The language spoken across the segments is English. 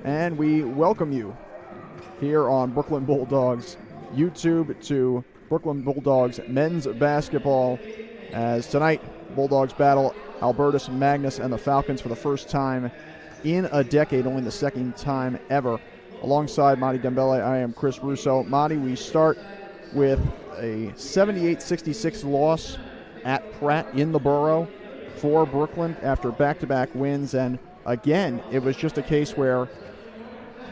and we welcome you here on Brooklyn Bulldogs YouTube to Brooklyn Bulldogs men's basketball, as tonight Bulldogs battle Albertus, Magnus, and the Falcons for the first time in a decade, only the second time ever. Alongside Monty Dembele, I am Chris Russo. Monty, we start with a 78-66 loss at Pratt in the Borough for Brooklyn after back-to-back wins, and again, it was just a case where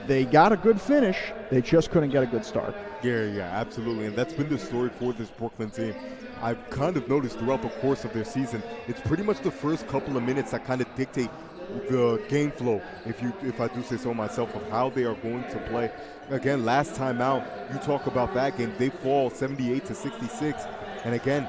they got a good finish, they just couldn't get a good start. Yeah, absolutely, and that's been the story for this Brooklyn team. I've kind of noticed throughout the course of their season, it's pretty much the first couple of minutes that kind of dictate the game flow, if I do say so myself, of how they are going to play. Again, last time out, you talk about that game, they fall 78-66, and again,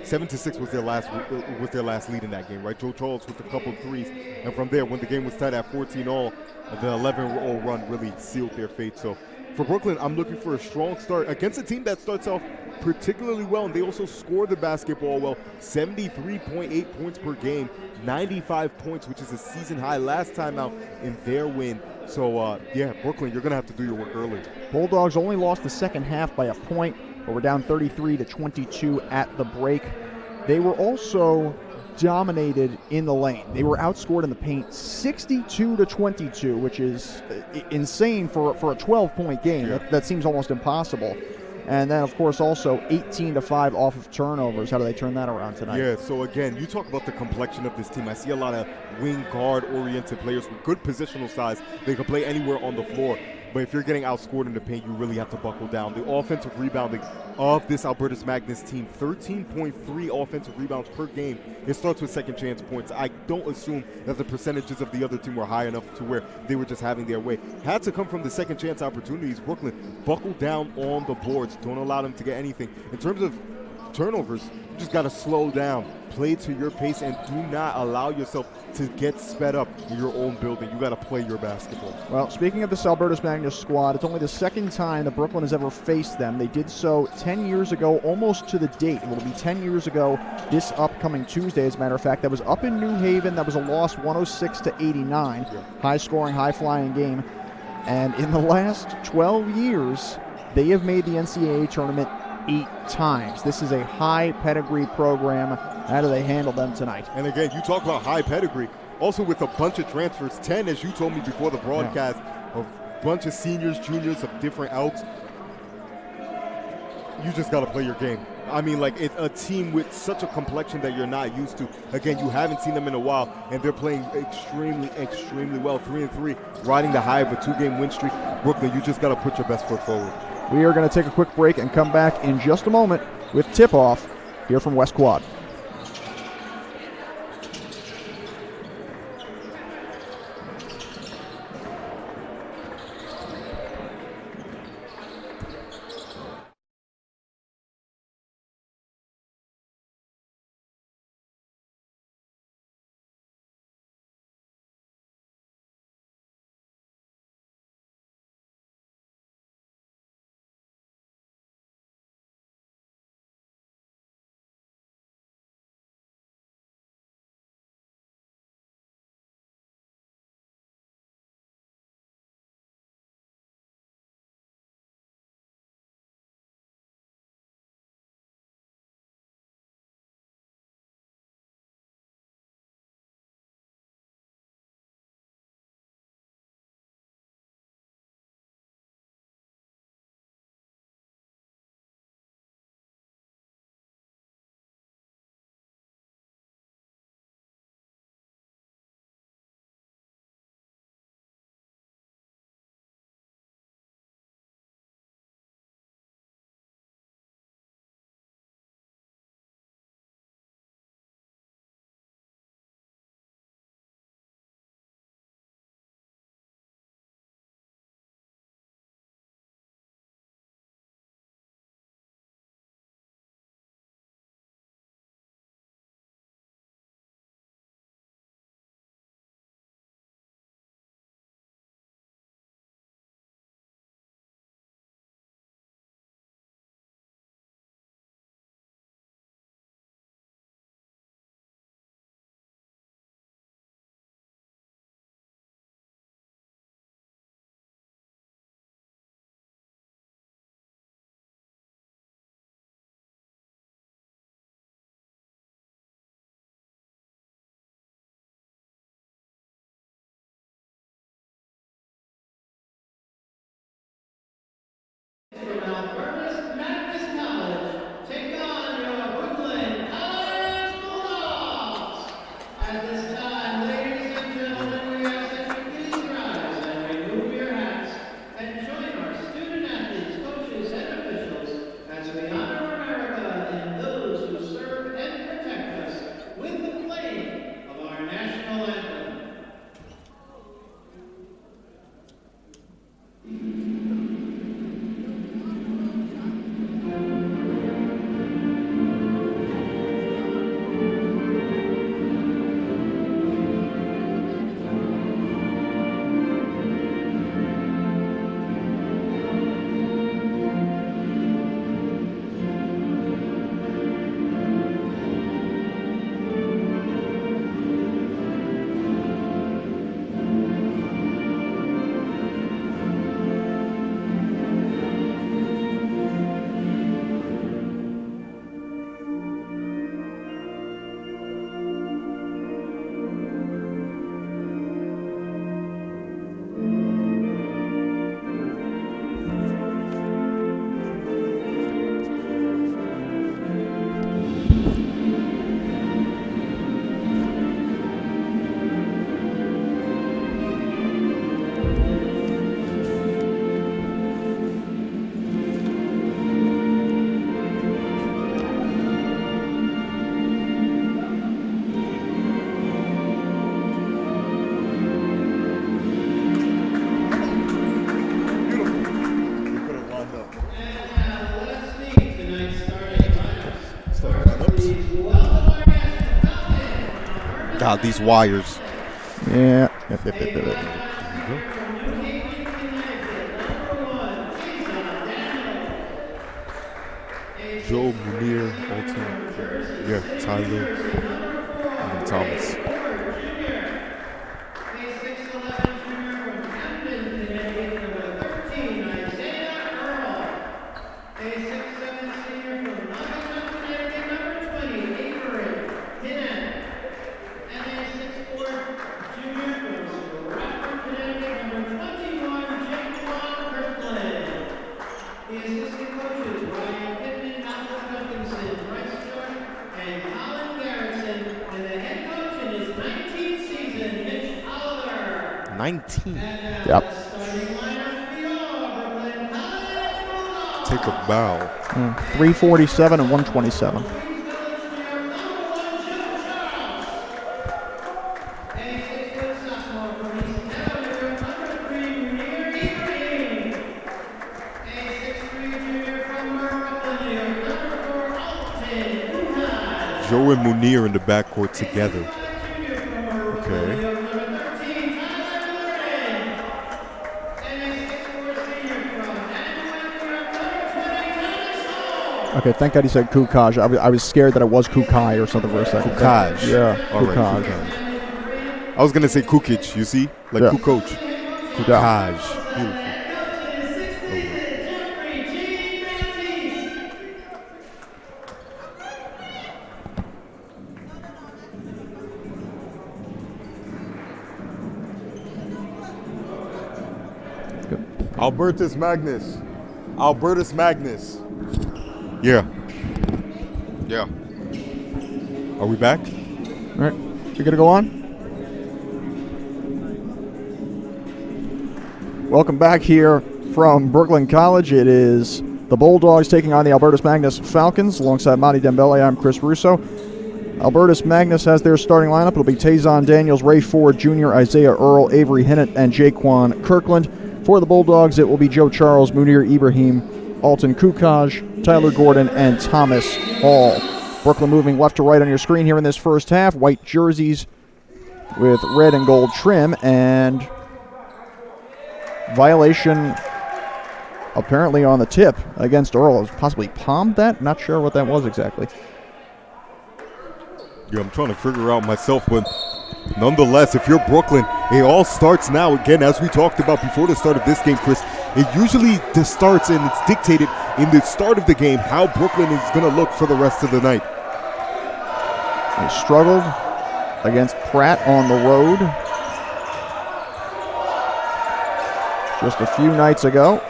7-6 was their last lead in that game, right? Joe Charles with a couple of threes, and from there, when the game was tied at 14-all, the 11-0 run really sealed their fate. So for Brooklyn, I'm looking for a strong start against a team that starts off particularly well, and they also score the basketball well. 73.8 points per game, 95 points, which is a season high last time out in their win. So, Brooklyn, you're going to have to do your work early. Bulldogs only lost the second half by a point, but were down 33-22 at the break. They were also dominated in the lane. They were outscored in the paint 62-22, which is insane for a 12-point game. Yeah. That seems almost impossible. And then, of course, also 18-5 off of turnovers. How do they turn that around tonight? Yeah, so again, you talk about the complexion of this team. I see a lot of wing guard-oriented players with good positional size. They can play anywhere on the floor. But if you're getting outscored in the paint, you really have to buckle down. The offensive rebounding of this Albertus Magnus team, 13.3 offensive rebounds per game. It starts with second chance points. I don't assume that the percentages of the other team were high enough to where they were just having their way. Had to come from the second chance opportunities. Brooklyn, buckle down on the boards. Don't allow them to get anything. In terms of turnovers, you just got to slow down, play to your pace, and do not allow yourself to get sped up in your own building. You got to play your basketball. Well, speaking of this Albertus Magnus squad, it's only the second time that Brooklyn has ever faced them. They did so 10 years ago, almost to the date. It will be 10 years ago this upcoming Tuesday, as a matter of fact. That was up in New Haven. That was a loss 106-89. Yeah. High-scoring, high-flying game. And in the last 12 years, they have made the NCAA tournament 8 times. This is a high pedigree program. How do they handle them tonight? And again, you talk about high pedigree. Also with a bunch of transfers, 10, as you told me before the broadcast, a bunch of seniors, juniors of different outs. You just got to play your game. I mean, like, it's a team with such a complexion that you're not used to. Again, you haven't seen them in a while, and they're playing extremely well. 3-3, riding the high of a 2-game win streak. Brooklyn, you just got to put your best foot forward. We are going to take a quick break and come back in just a moment with tip-off here from West Quad. Albertus Magnus College take on your Brooklyn College Bulldogs. At this time, ladies and gentlemen, we ask that you please rise and remove your hats and join our student athletes, coaches, and officials as we honor America and those who serve and protect us with the playing of our national anthem. God, these wires. Yeah. Joe, Munir, Alton, yeah, Tyler, and Thomas. And Colin Garrison, and the head coach in his 19th season, Mitch Oliver. 19. Yep. Take a bow. 347 and 127. Joe and Munir in the backcourt together. Okay. Okay, thank God he said Kukaj. I was scared that it was Kukai or something for a second. Kukaj. Yeah, all right, Kukaj. Kukaj. I was going to say Kukic, you see? Like Yeah. Kukoc. Kukaj. Beautiful. Albertus Magnus. Albertus Magnus. Yeah. Yeah. Are we back? All right, you gonna go on? Welcome back here from Brooklyn College. It is the Bulldogs taking on the Albertus Magnus Falcons. Alongside Monty Dembele, I'm Chris Russo. Albertus Magnus has their starting lineup. It'll be Tazon Daniels, Ray Ford Jr., Isaiah Earl, Avery Hinnett, and Jaquan Kirkland. For the Bulldogs, it will be Joe Charles, Munir Ibrahim, Alton Kukaj, Tyler Gordon, and Thomas Hall. Brooklyn moving left to right on your screen here in this first half. White jerseys with red and gold trim, and violation apparently on the tip against Earl. Possibly palmed that? Not sure what that was exactly. Yeah, I'm trying to figure out myself, but nonetheless, if you're Brooklyn, it all starts now. Again, as we talked about before the start of this game, Chris, it usually starts and it's dictated in the start of the game how Brooklyn is going to look for the rest of the night. They struggled against Pratt on the road just a few nights ago.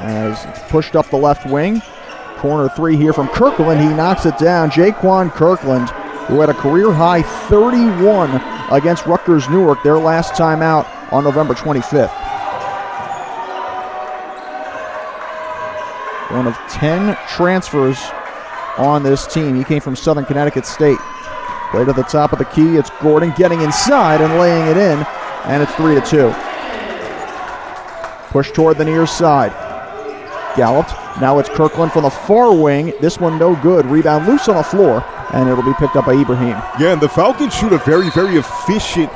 as it's pushed up the left wing. Corner three here from Kirkland. He knocks it down. Jaquan Kirkland, who had a career-high 31 against Rutgers Newark their last time out on November 25th. One of 10 transfers on this team. He came from Southern Connecticut State. Played at the top of the key. It's Gordon getting inside and laying it in, and it's 3-2. Push toward the near side. Galloped. Now it's Kirkland from the far wing. This one no good. Rebound loose on the floor, and it'll be picked up by Ibrahim. Yeah, and the Falcons shoot a very, very efficient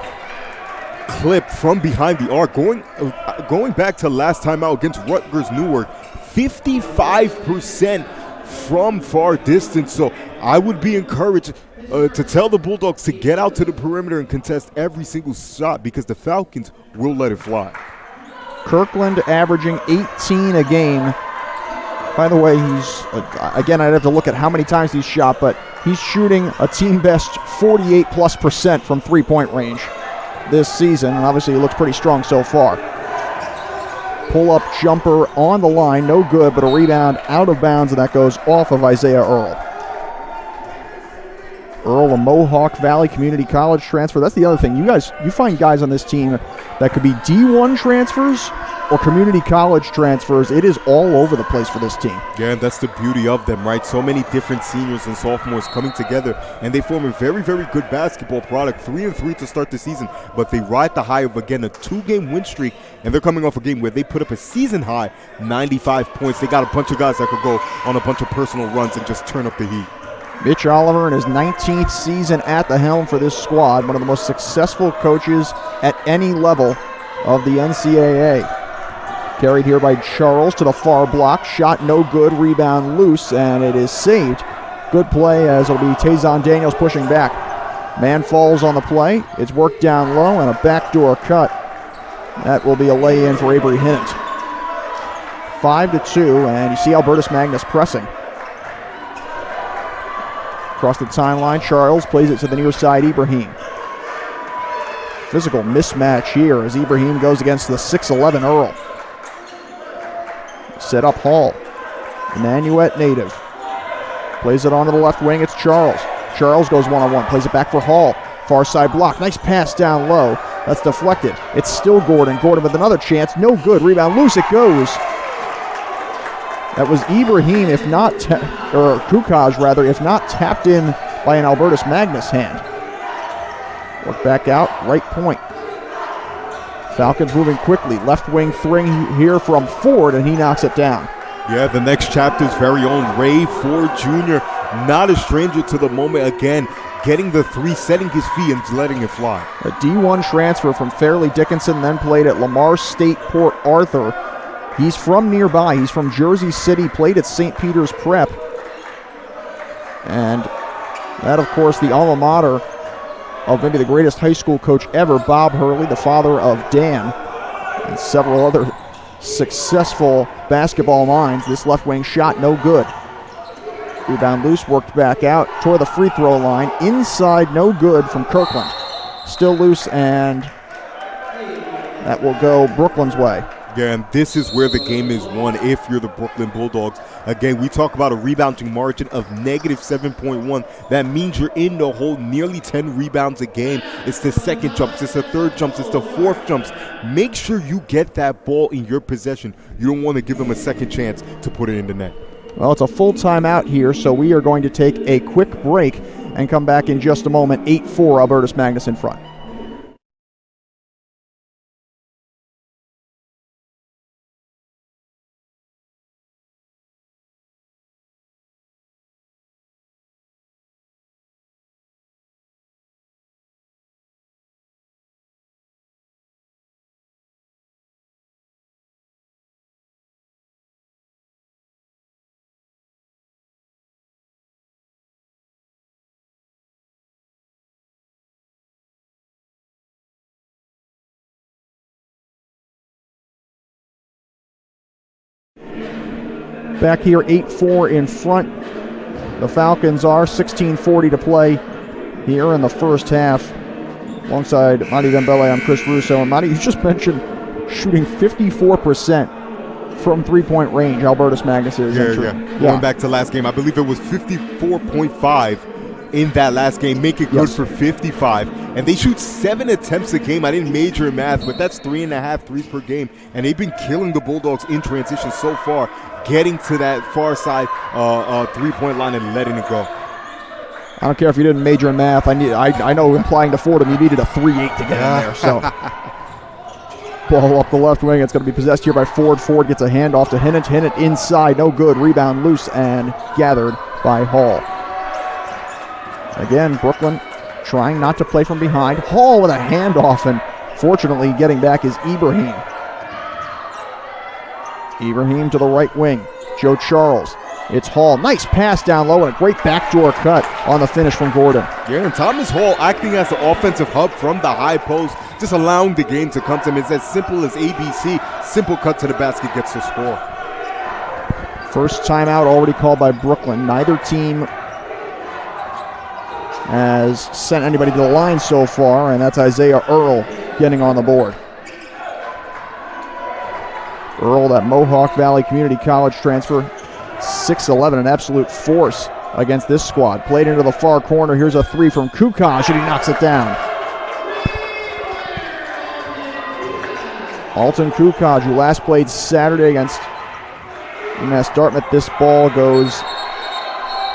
clip from behind the arc. Going back to last time out against Rutgers Newark, 55% from far distance. So I would be encouraged to tell the Bulldogs to get out to the perimeter and contest every single shot, because the Falcons will let it fly. Kirkland averaging 18 a game. By the way, he's, again, I'd have to look at how many times he's shot, but he's shooting a team best 48+% from three-point range this season, and obviously he looks pretty strong so far. Pull-up jumper on the line, no good, but a rebound out of bounds, and that goes off of Isaiah Earl. Earl, a Mohawk Valley Community College transfer. That's the other thing. You find guys on this team that could be D1 transfers or community college transfers. It is all over the place for this team. Yeah, and that's the beauty of them, right? So many different seniors and sophomores coming together, and they form a very, very good basketball product. 3-3 to start the season, but they ride the high of, again, a 2-game win streak, and they're coming off a game where they put up a season high 95 points. They got a bunch of guys that could go on a bunch of personal runs and just turn up the heat. Mitch Oliver in his 19th season at the helm for this squad, one of the most successful coaches at any level of the NCAA. Carried here by Charles to the far block. Shot no good, rebound loose, and it is saved. Good play as it'll be Tazon Daniels pushing back. Man falls on the play. It's worked down low and a backdoor cut. That will be a lay-in for Avery Hinnant. 5-2, and you see Albertus Magnus pressing. Across the timeline, Charles plays it to the near side, Ibrahim. Physical mismatch here as Ibrahim goes against the 6'11 Earl. Set up Hall. Nanuet native. Plays it onto the left wing, it's Charles. Charles goes one-on-one, plays it back for Hall. Far side block, nice pass down low. That's deflected. It's still Gordon. Gordon with another chance, no good. Rebound loose, it goes. That was Ibrahim, if not, or Kukaj rather, if not tapped in by an Albertus Magnus hand. Work back out, right point. Falcons moving quickly. Left wing three here from Ford, and he knocks it down. Yeah, the next chapter's very own Ray Ford Jr., not a stranger to the moment again, getting the three, setting his feet, and letting it fly. A D1 transfer from Fairleigh Dickinson, then played at Lamar State Port Arthur. He's from nearby. He's from Jersey City, played at St. Peter's Prep. And that, of course, the alma mater of maybe the greatest high school coach ever, Bob Hurley, the father of Dan, and several other successful basketball minds. This left wing shot, no good. Rebound loose, worked back out, toward the free throw line. Inside, no good from Kirkland. Still loose, and that will go Brooklyn's way. Yeah, and this is where the game is won if you're the Brooklyn Bulldogs. Again, we talk about a rebounding margin of -7.1. That means you're in the hole nearly 10 rebounds a game. It's the second jumps, it's the third jumps, it's the fourth jumps. Make sure you get that ball in your possession. You don't want to give them a second chance to put it in the net. Well, it's a full timeout here, so we are going to take a quick break and come back in just a moment. 8-4, Albertus Magnus in front. Back here, 8-4 in front. The Falcons are 16:40 to play here in the first half. Alongside Madi Dembele, I'm Chris Russo. And Madi, you just mentioned shooting 54% from three-point range, Albertus Magnus is. Going back to last game, I believe it was 54.5 in that last game. Make it good for 55. And they shoot 7 attempts a game. I didn't major in math, but that's 3.5 threes per game. And they've been killing the Bulldogs in transition so far, getting to that far side three-point line and letting it go. I don't care if you didn't major in math. I know implying to Fordham you needed a 3-8 to get in there. So ball up the left wing. It's going to be possessed here by Ford. Ford gets a handoff to Hinnant. Hinnant inside. No good. Rebound loose and gathered by Hall. Again, Brooklyn trying not to play from behind. Hall with a handoff, and fortunately getting back is Ibrahim. Ibrahim to the right wing. Joe Charles. It's Hall. Nice pass down low and a great backdoor cut on the finish from Gordon. Yeah, and Thomas Hall acting as the offensive hub from the high post, just allowing the game to come to him. It's as simple as ABC. Simple cut to the basket gets the score. First timeout already called by Brooklyn. Neither team has sent anybody to the line so far, and that's Isaiah Earl getting on the board. Earl, that Mohawk Valley Community College transfer, 6'11", an absolute force against this squad. Played into the far corner. Here's a three from Kukaj, and he knocks it down. Alton Kukaj, who last played Saturday against UMass Dartmouth. This ball goes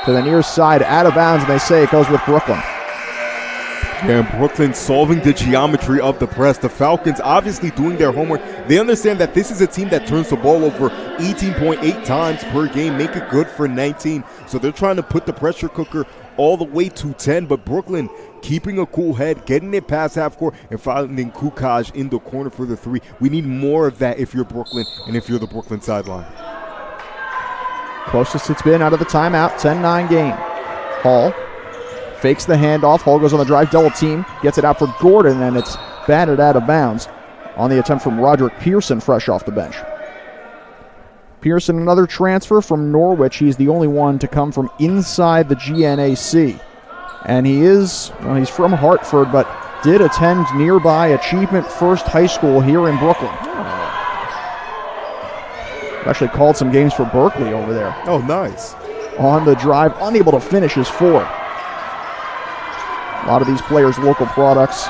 to the near side, out of bounds, and they say it goes with Brooklyn. Yeah, Brooklyn solving the geometry of the press. The Falcons obviously doing their homework. They understand that this is a team that turns the ball over 18.8 times per game, make it good for 19. So they're trying to put the pressure cooker all the way to 10, but Brooklyn keeping a cool head, getting it past half court, and finding Kukaj in the corner for the three. We need more of that if you're Brooklyn and if you're the Brooklyn sideline. Closest it's been out of the timeout, 10-9 game. Hall fakes the handoff. Hall goes on the drive, double team, gets it out for Gordon, and it's batted out of bounds on the attempt from Roderick Pearson, fresh off the bench. Pearson, another transfer from Norwich. He's the only one to come from inside the GNAC. And he's from Hartford, but did attend nearby Achievement First High School here in Brooklyn. Actually called some games for Berkeley over there. Oh, nice. On the drive, unable to finish his four. A lot of these players, local products,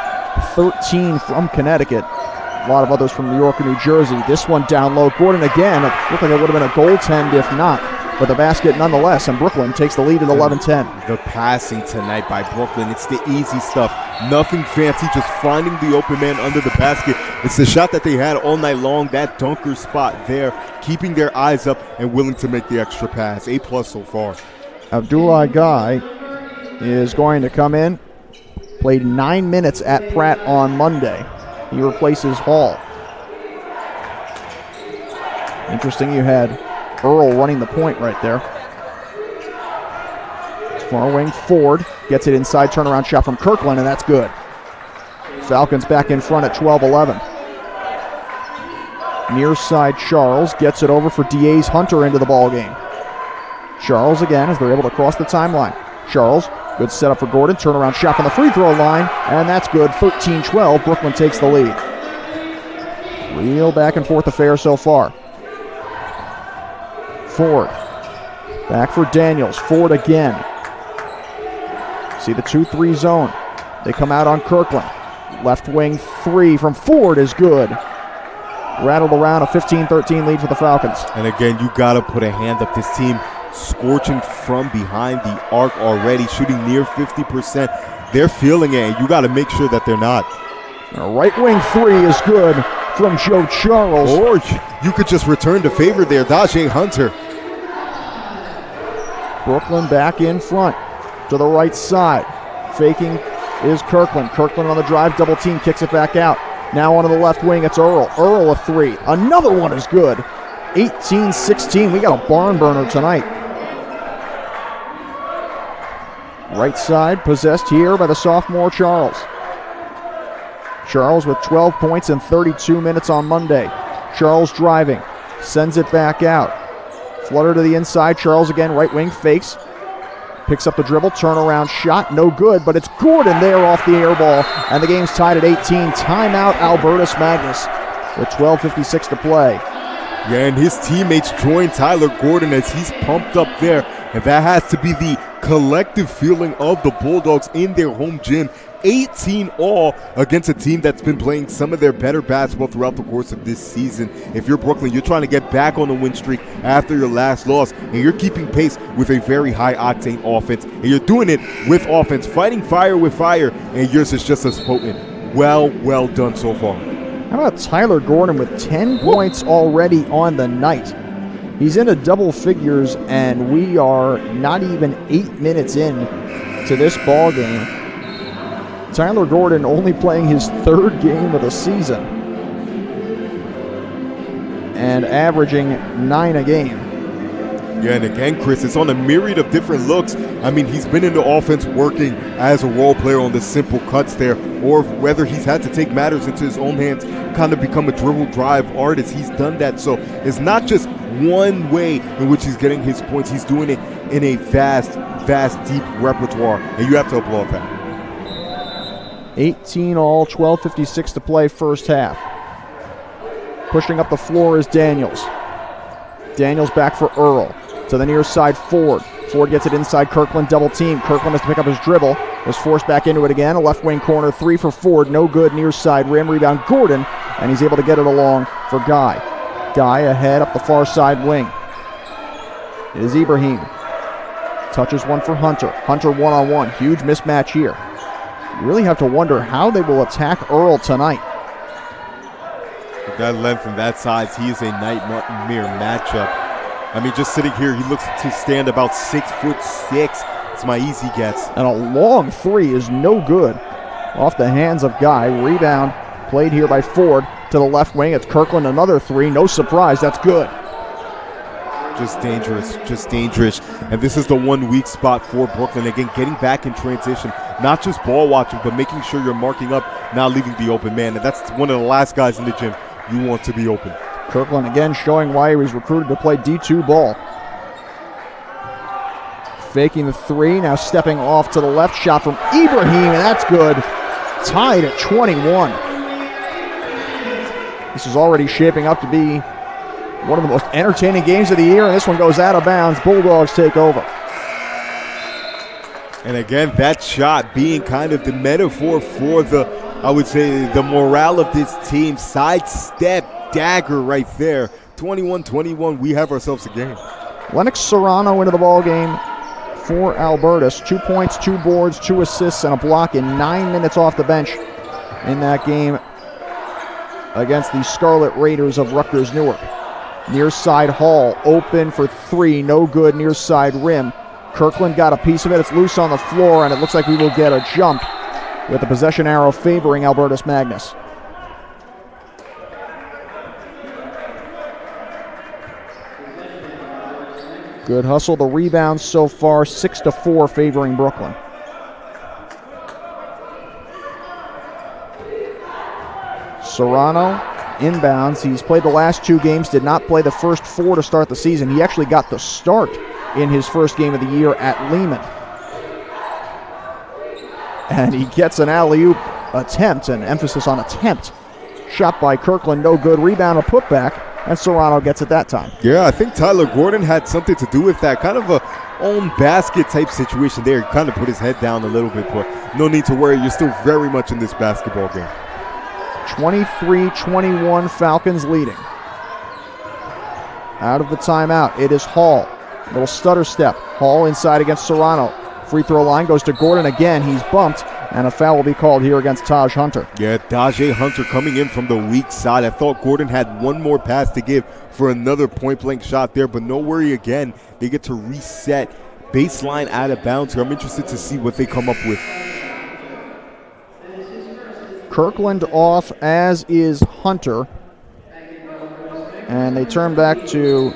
13 from Connecticut. A lot of others from New York and New Jersey. This one down low. Gordon again. It looked like it would have been a goaltend if not. But the basket nonetheless, and Brooklyn takes the lead at 11-10. The passing tonight by Brooklyn, it's the easy stuff. Nothing fancy, just finding the open man under the basket. It's the shot that they had all night long, that dunker spot there, keeping their eyes up and willing to make the extra pass. A+ so far. Abdullah Guy is going to come in. Played 9 minutes at Pratt on Monday. He replaces Hall. Interesting, you had Earl running the point right there. Far wing Ford gets it inside, turnaround shot from Kirkland, and that's good. Falcons back in front at 12-11. Near side Charles gets it over for Diaz Hunter into the ball game. Charles again as they're able to cross the timeline. Charles, good setup for Gordon, turnaround shot from the free throw line, and that's good. 13-12, Brooklyn takes the lead. Real back and forth affair so far. Ford, back for Daniels. Ford again. See the 2-3 zone. They come out on Kirkland. Left wing three from Ford is good. Rattled around, a 15-13 lead for the Falcons. And again, you got to put a hand up. This team scorching from behind the arc already, shooting near 50%. They're feeling it, and you got to make sure that they're not. A right wing three is good from Joe Charles. Or you could just return the favor there, Daje Hunter. Brooklyn back in front to the right side. Faking is Kirkland. Kirkland on the drive, double team, kicks it back out. Now onto the left wing, it's Earl. Earl a three. Another one is good. 18-16. We got a barn burner tonight. Right side possessed here by the sophomore Charles. Charles with 12 points in 32 minutes on Monday. Charles driving, sends it back out. Flutter to the inside. Charles again, right wing, fakes. Picks up the dribble, turnaround shot, no good, but it's Gordon there off the air ball, and the game's tied at 18. Timeout, Albertus Magnus, with 12:56 to play. Yeah, and his teammates join Tyler Gordon as he's pumped up there. And that has to be the collective feeling of the Bulldogs in their home gym. 18 all against a team that's been playing some of their better basketball throughout the course of this season. If you're Brooklyn, you're trying to get back on the win streak after your last loss, and you're keeping pace with a very high-octane offense, and you're doing it with offense, fighting fire with fire, and yours is just as potent. Well done so far. How about Tyler Gordon with 10 points already on the night? He's into double figures, and we are not even 8 minutes in to this ball game. Tyler Gordon only playing his 3rd game of the season and averaging 9 a game. Yeah, and again, Chris, it's on a myriad of different looks. I mean, he's been in the offense working as a role player on the simple cuts there, or whether he's had to take matters into his own hands, kind of become a dribble drive artist. He's done that. So it's not just one way in which he's getting his points. He's doing it in a vast, deep repertoire, and you have to applaud that. 18 all, 12:56 to play first half. Pushing up the floor is Daniels. Daniels back for Earl. To the near side, Ford. Ford gets it inside Kirkland, double team. Kirkland has to pick up his dribble. Was forced back into it again. A left wing corner, 3 for Ford. No good, near side rim. Rebound Gordon, and he's able to get it along for Guy. Guy ahead up the far side wing. It is Ibrahim. Touches one for Hunter. Hunter one-on-one. Huge mismatch here. You really have to wonder how they will attack Earl tonight. With that length and that size, he is a nightmare matchup. I mean, just sitting here, he looks to stand about 6'6". It's my easy guess. And a long 3 is no good. Off the hands of Guy. Rebound played here by Ford to the left wing. It's Kirkland, another 3. No surprise, that's good. Just dangerous. And this is the one weak spot for Brooklyn. Again, getting back in transition, not just ball watching, but making sure you're marking up, not leaving the open man. And that's one of the last guys in the gym you want to be open. Kirkland again showing why he was recruited to play D2 ball. Faking the 3, now stepping off to the left. Shot from Ibrahim, and that's good. Tied at 21. This is already shaping up to be one of the most entertaining games of the year, and this one goes out of bounds. Bulldogs take over. And again, that shot being kind of the metaphor for I would say, the morale of this team. Sidestep dagger right there. 21-21, we have ourselves a game. Lennox Serrano into the ball game for Albertus. 2 points, 2 boards, 2 assists, and a block in 9 minutes off the bench in that game against the Scarlet Raiders of Rutgers Newark. Near side Hall, open for 3, no good, near side rim. Kirkland got a piece of it, it's loose on the floor, and it looks like we will get a jump with the possession arrow favoring Albertus Magnus. Good hustle, the rebounds so far, 6-4 favoring Brooklyn. Serrano inbounds. He's played the last 2 games, did not play the first 4 to start the season. He actually got the start in his first game of the year at Lehman. And he gets an alley-oop attempt, an emphasis on attempt. Shot by Kirkland, no good. Rebound, a putback, and Serrano gets it that time. Yeah, I think Tyler Gordon had something to do with that. Kind of a own basket type situation there. He kind of put his head down a little bit, but no need to worry. You're still very much in this basketball game. 23-21, Falcons leading. Out of the timeout, it is Hall. Little stutter step. Hall inside against Serrano. Free throw line goes to Gordon again. He's bumped, and a foul will be called here against Taj Hunter. Yeah, Tajay Hunter coming in from the weak side. I thought Gordon had one more pass to give for another point-blank shot there, but no worry again. They get to reset baseline out of bounds here. I'm interested to see what they come up with. Kirkland off, as is Hunter. And they turn back to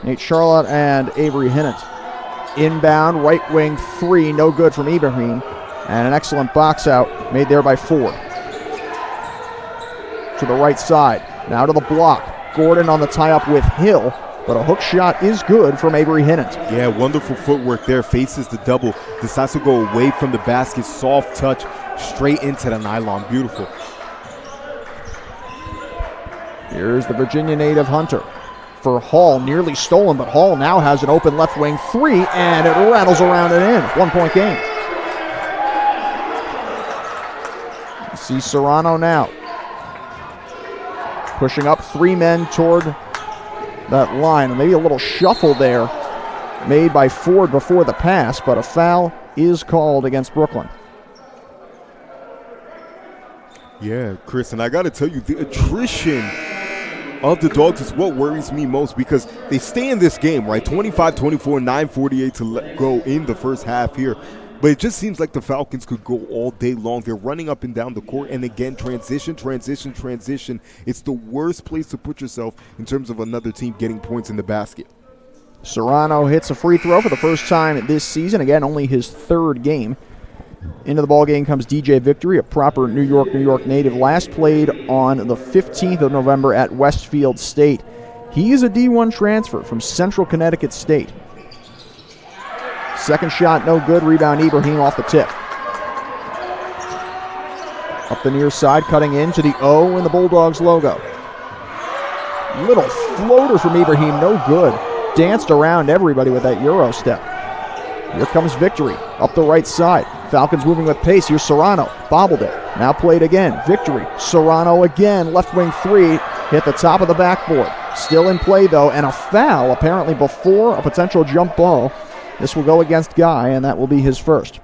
Nate Charlotte and Avery Hinnant. Inbound, right wing 3, no good from Ibrahim. And an excellent box out made there by Ford. To the right side, now to the block. Gordon on the tie-up with Hill, but a hook shot is good from Avery Hinnant. Yeah, wonderful footwork there, faces the double, decides to go away from the basket, soft touch, straight into the nylon, beautiful. Here's the Virginia native Hunter for Hall, nearly stolen, but Hall now has an open left wing three, and it rattles around and in. 1 point game. You see Serrano now pushing up 3 men toward that line. Maybe a little shuffle there made by Ford before the pass, but a foul is called against Brooklyn. Yeah, Chris, and I got to tell you, the attrition of the Dogs is what worries me most, because they stay in this game, right? 25-24, 9:48 to go in the first half here. But it just seems like the Falcons could go all day long. They're running up and down the court, and again, transition. It's the worst place to put yourself in terms of another team getting points in the basket. Serrano hits a free throw for the first time this season. Again, only his 3rd game. Into the ballgame comes DJ Victory, a proper New York native. Last played on the 15th of November at Westfield State. He is a D1 transfer from Central Connecticut State. Second shot, no good. Rebound, Ibrahim off the tip. Up the near side, cutting into the O in the Bulldogs logo. Little floater from Ibrahim, no good. Danced around everybody with that Euro step. Here comes Victory up the right side. Falcons moving with pace. Here's Serrano. Bobbled it. Now played again. Victory. Serrano again. Left wing three. Hit the top of the backboard. Still in play, though, and a foul apparently before a potential jump ball. This will go against Guy, and that will be his first.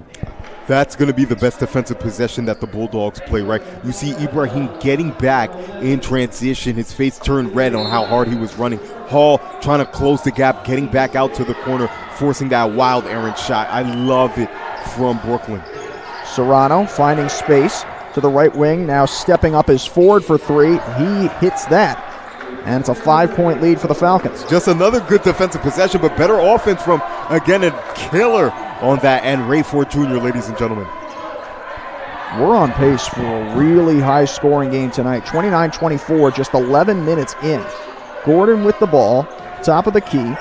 That's going to be the best defensive possession that the Bulldogs play, right? You see Ibrahim getting back in transition. His face turned red on how hard he was running. Hall trying to close the gap, getting back out to the corner, forcing that wild errant shot. I love it from Brooklyn. Serrano finding space to the right wing, now stepping up his forward for three. He hits that, and it's a 5-point lead for the Falcons. Just another good defensive possession, but better offense from, again, a killer on that end. Ray Ford Jr., ladies and gentlemen. We're on pace for a really high-scoring game tonight. 29-24, just 11 minutes in. Gordon with the ball, top of the key,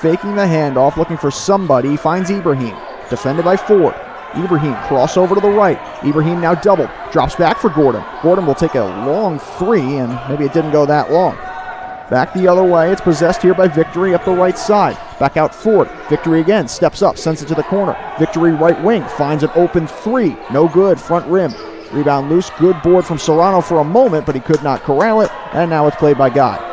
faking the handoff, looking for somebody. Finds Ibrahim, defended by Ford. Ibrahim crossover to the right. Ibrahim now doubled, drops back for Gordon. Gordon will take a long three, and maybe it didn't go that long. Back the other way, it's possessed here by Victory up the right side. Back out Ford. Victory again, steps up, sends it to the corner. Victory right wing, finds an open three. No good, front rim. Rebound loose, good board from Serrano for a moment, but he could not corral it, and now it's played by Guy.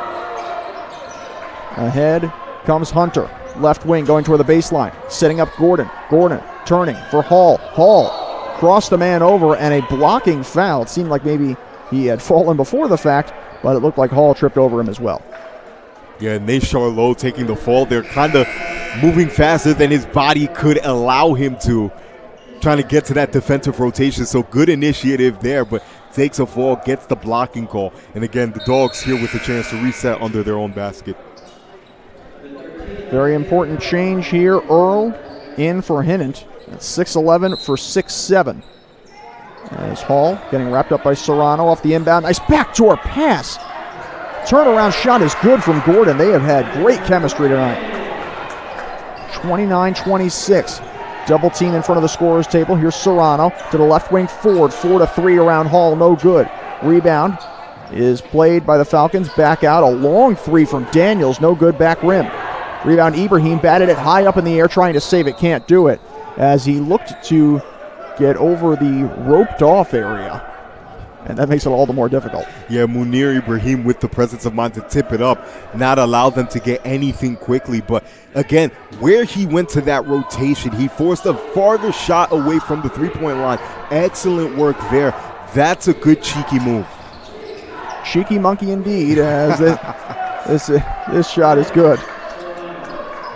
Ahead comes Hunter. Left wing going toward the baseline. Setting up Gordon. Gordon turning for Hall. Hall crossed the man over, and a blocking foul. It seemed like maybe he had fallen before the fact, but it looked like Hall tripped over him as well. Yeah, Nate Charlot taking the fall. They're kind of moving faster than his body could allow him to, trying to get to that defensive rotation. So good initiative there, but takes a fall, gets the blocking call. And again, the Dogs here with a chance to reset under their own basket. Very important change here. Earl in for Hinnant. That's 6'11 for 6'7. As Hall getting wrapped up by Serrano off the inbound. Nice backdoor pass. Turnaround shot is good from Gordon. They have had great chemistry tonight. 29-26. Double team in front of the scorer's table. Here's Serrano to the left wing Ford. 4-3 around Hall. No good. Rebound is played by the Falcons. Back out. A long three from Daniels. No good. Back rim. Rebound Ibrahim batted it high up in the air, trying to save it. Can't do it as he looked to get over the roped off area. And that makes it all the more difficult. Yeah, Munir Ibrahim with the presence of mind to tip it up, not allow them to get anything quickly. But again, where he went to that rotation, he forced a farther shot away from the three-point line. Excellent work there. That's a good cheeky move. Cheeky monkey indeed, as this shot is good.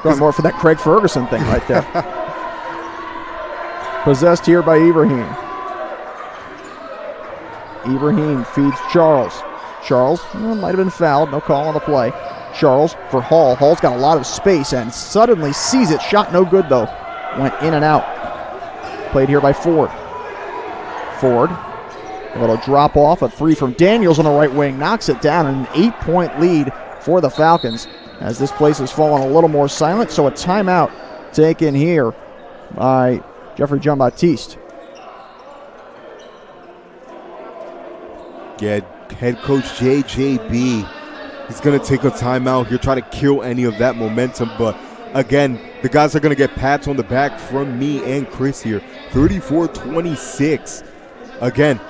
Going more for that Craig Ferguson thing right there. Possessed here by Ibrahim. Ibrahim feeds Charles. Charles might have been fouled. No call on the play. Charles for Hall. Hall's got a lot of space and suddenly sees it. Shot no good, though. Went in and out. Played here by Ford. Ford. A little drop off. A three from Daniels on the right wing. Knocks it down. An 8-point lead for the Falcons as this place has fallen a little more silent. So a timeout taken here by Jeffrey Jean-Baptiste. Yeah, head coach JJB He's going to take a timeout here, try to kill any of that momentum. But again, the guys are going to get pats on the back from me and Chris here. 34-26. Again,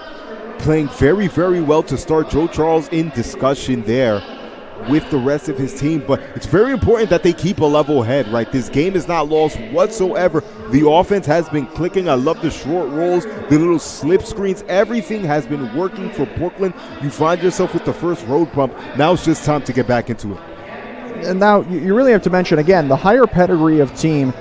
playing very, very well to start. Joe Charles in discussion there with the rest of his team, but it's very important that they keep a level head, right? This game is not lost whatsoever. The offense has been clicking. I love the short rolls, the little slip screens. Everything has been working for Brooklyn. You find yourself with the first road bump. Now it's just time to get back into it. And now you really have to mention, again, the higher pedigree of team.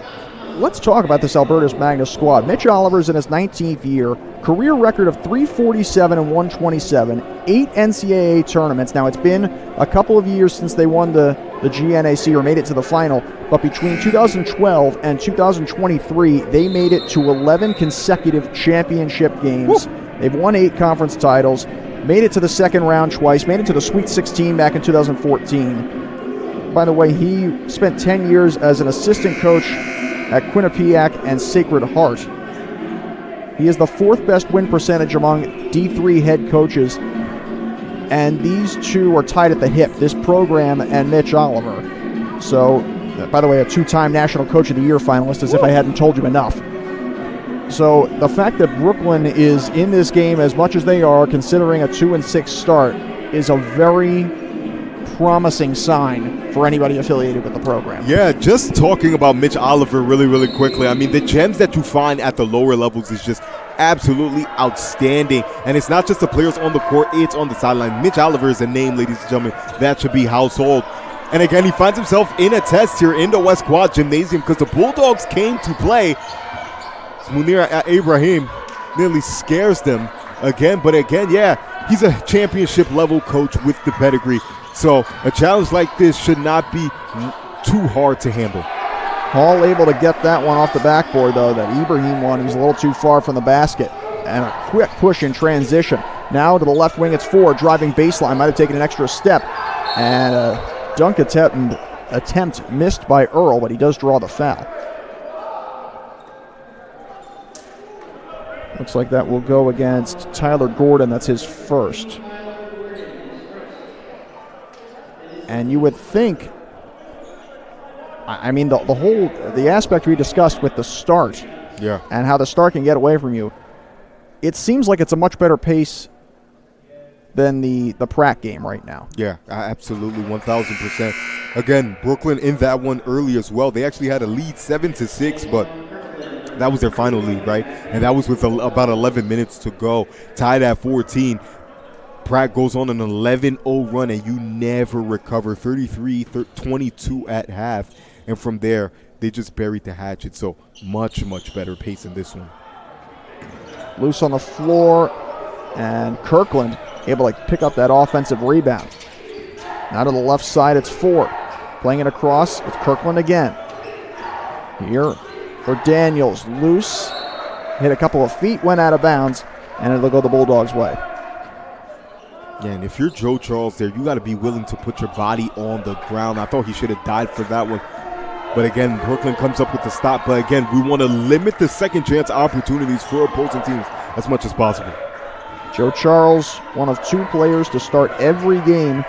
Let's talk about this Albertus Magnus squad. Mitch Oliver's in his 19th year, career record of 347 and 127, 8 NCAA tournaments. Now, it's been a couple of years since they won the GNAC or made it to the final, but between 2012 and 2023, they made it to 11 consecutive championship games. Woo! They've won 8 conference titles, made it to the second round twice, made it to the Sweet 16 back in 2014. By the way, he spent 10 years as an assistant coach at Quinnipiac and Sacred Heart. He is the 4th best win percentage among D3 head coaches, and these two are tied at the hip, this program and Mitch Oliver. So, by the way, a 2-time National Coach of the Year finalist, as if I hadn't told you enough. So, the fact that Brooklyn is in this game as much as they are, considering a 2-6 start, is a very promising sign for anybody affiliated with the program. Yeah, just talking about Mitch Oliver really, really quickly. I mean, the gems that you find at the lower levels is just absolutely outstanding. And it's not just the players on the court, it's on the sideline. Mitch Oliver is a name, ladies and gentlemen, that should be household. And again, he finds himself in a test here in the West Quad Gymnasium because the Bulldogs came to play. Munir Ibrahim nearly scares them again. But again, yeah, he's a championship level coach with the pedigree. So a challenge like this should not be too hard to handle. Hall able to get that one off the backboard, though. That Ibrahim one, he's a little too far from the basket. And a quick push in transition. Now to the left wing, it's Ford, driving baseline. Might have taken an extra step. And a dunk attempt missed by Earl, but he does draw the foul. Looks like that will go against Tyler Gordon. That's his first. And you would think, I mean, the aspect we discussed with the start, and how the start can get away from you, it seems like it's a much better pace than the Pratt game right now. Yeah, absolutely, 1,000%. Again, Brooklyn in that one early as well. They actually had a lead 7-6, but that was their final lead, right? And that was with about 11 minutes to go, tied at 14. Pratt goes on an 11-0 run, and you never recover. 33-22 at half. And from there, they just buried the hatchet. So much, much better pace in this one. Loose on the floor, and Kirkland able to pick up that offensive rebound. Now to the left side, it's Ford. Playing it across, it's Kirkland again. Here for Daniels. Loose. Hit a couple of feet, went out of bounds, and it'll go the Bulldogs' way. Yeah, and if you're Joe Charles there, you got to be willing to put your body on the ground. I thought he should have died for that one. But again, Brooklyn comes up with the stop. But again, we want to limit the second chance opportunities for opposing teams as much as possible. Joe Charles, one of 2 players to start every game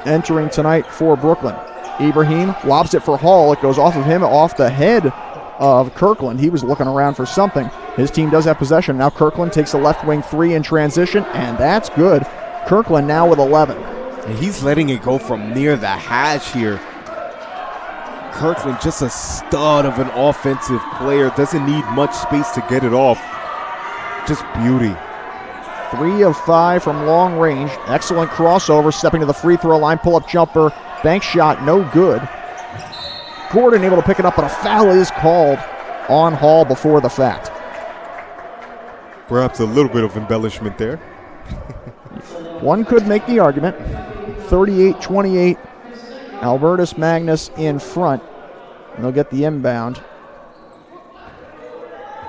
entering tonight for Brooklyn. Ibrahim lobs it for Hall. It goes off of him, off the head of Kirkland. He was looking around for something. His team does have possession. Now Kirkland takes a left wing 3 in transition, and that's good. Kirkland now with 11. And he's letting it go from near the hash here. Kirkland, just a stud of an offensive player. Doesn't need much space to get it off. Just beauty. 3 of 5 from long range. Excellent crossover. Stepping to the free throw line. Pull-up jumper. Bank shot. No good. Gordon able to pick it up, but a foul is called on Hall before the fact. Perhaps a little bit of embellishment there. One could make the argument. 38-28. Albertus Magnus in front. And they'll get the inbound.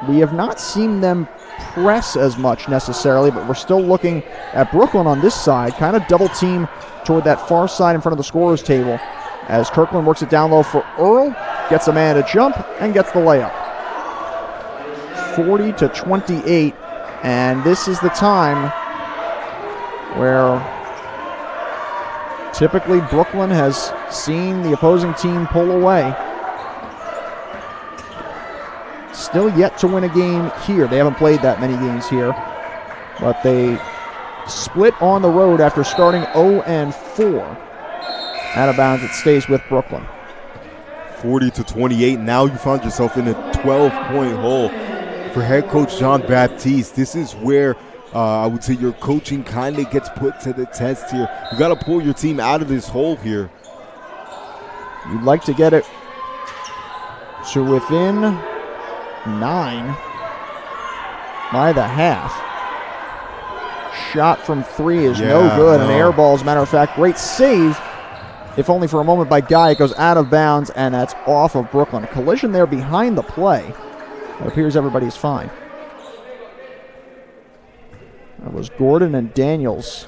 We have not seen them press as much necessarily, but we're still looking at Brooklyn on this side, kind of double team toward that far side in front of the scorer's table as Kirkland works it down low for Earl, gets a man to jump, and gets the layup. 40-28, and this is the time where Typically, Brooklyn has seen the opposing team pull away. Still yet to win a game here. They haven't played that many games here, but they split on the road after starting 0-4. Out of bounds, it stays with Brooklyn. 40-28. Now you found yourself in a 12-point hole for head coach John Baptiste. This is where I would say your coaching kind of gets put to the test here. You got to pull your team out of this hole here. You'd like to get it to within 9 by the half. Shot from 3 is no good. An air ball, as a matter of fact. Great save, if only for a moment, by Guy. It goes out of bounds, and that's off of Brooklyn. A collision there behind the play. It appears everybody's fine. That was Gordon and Daniels.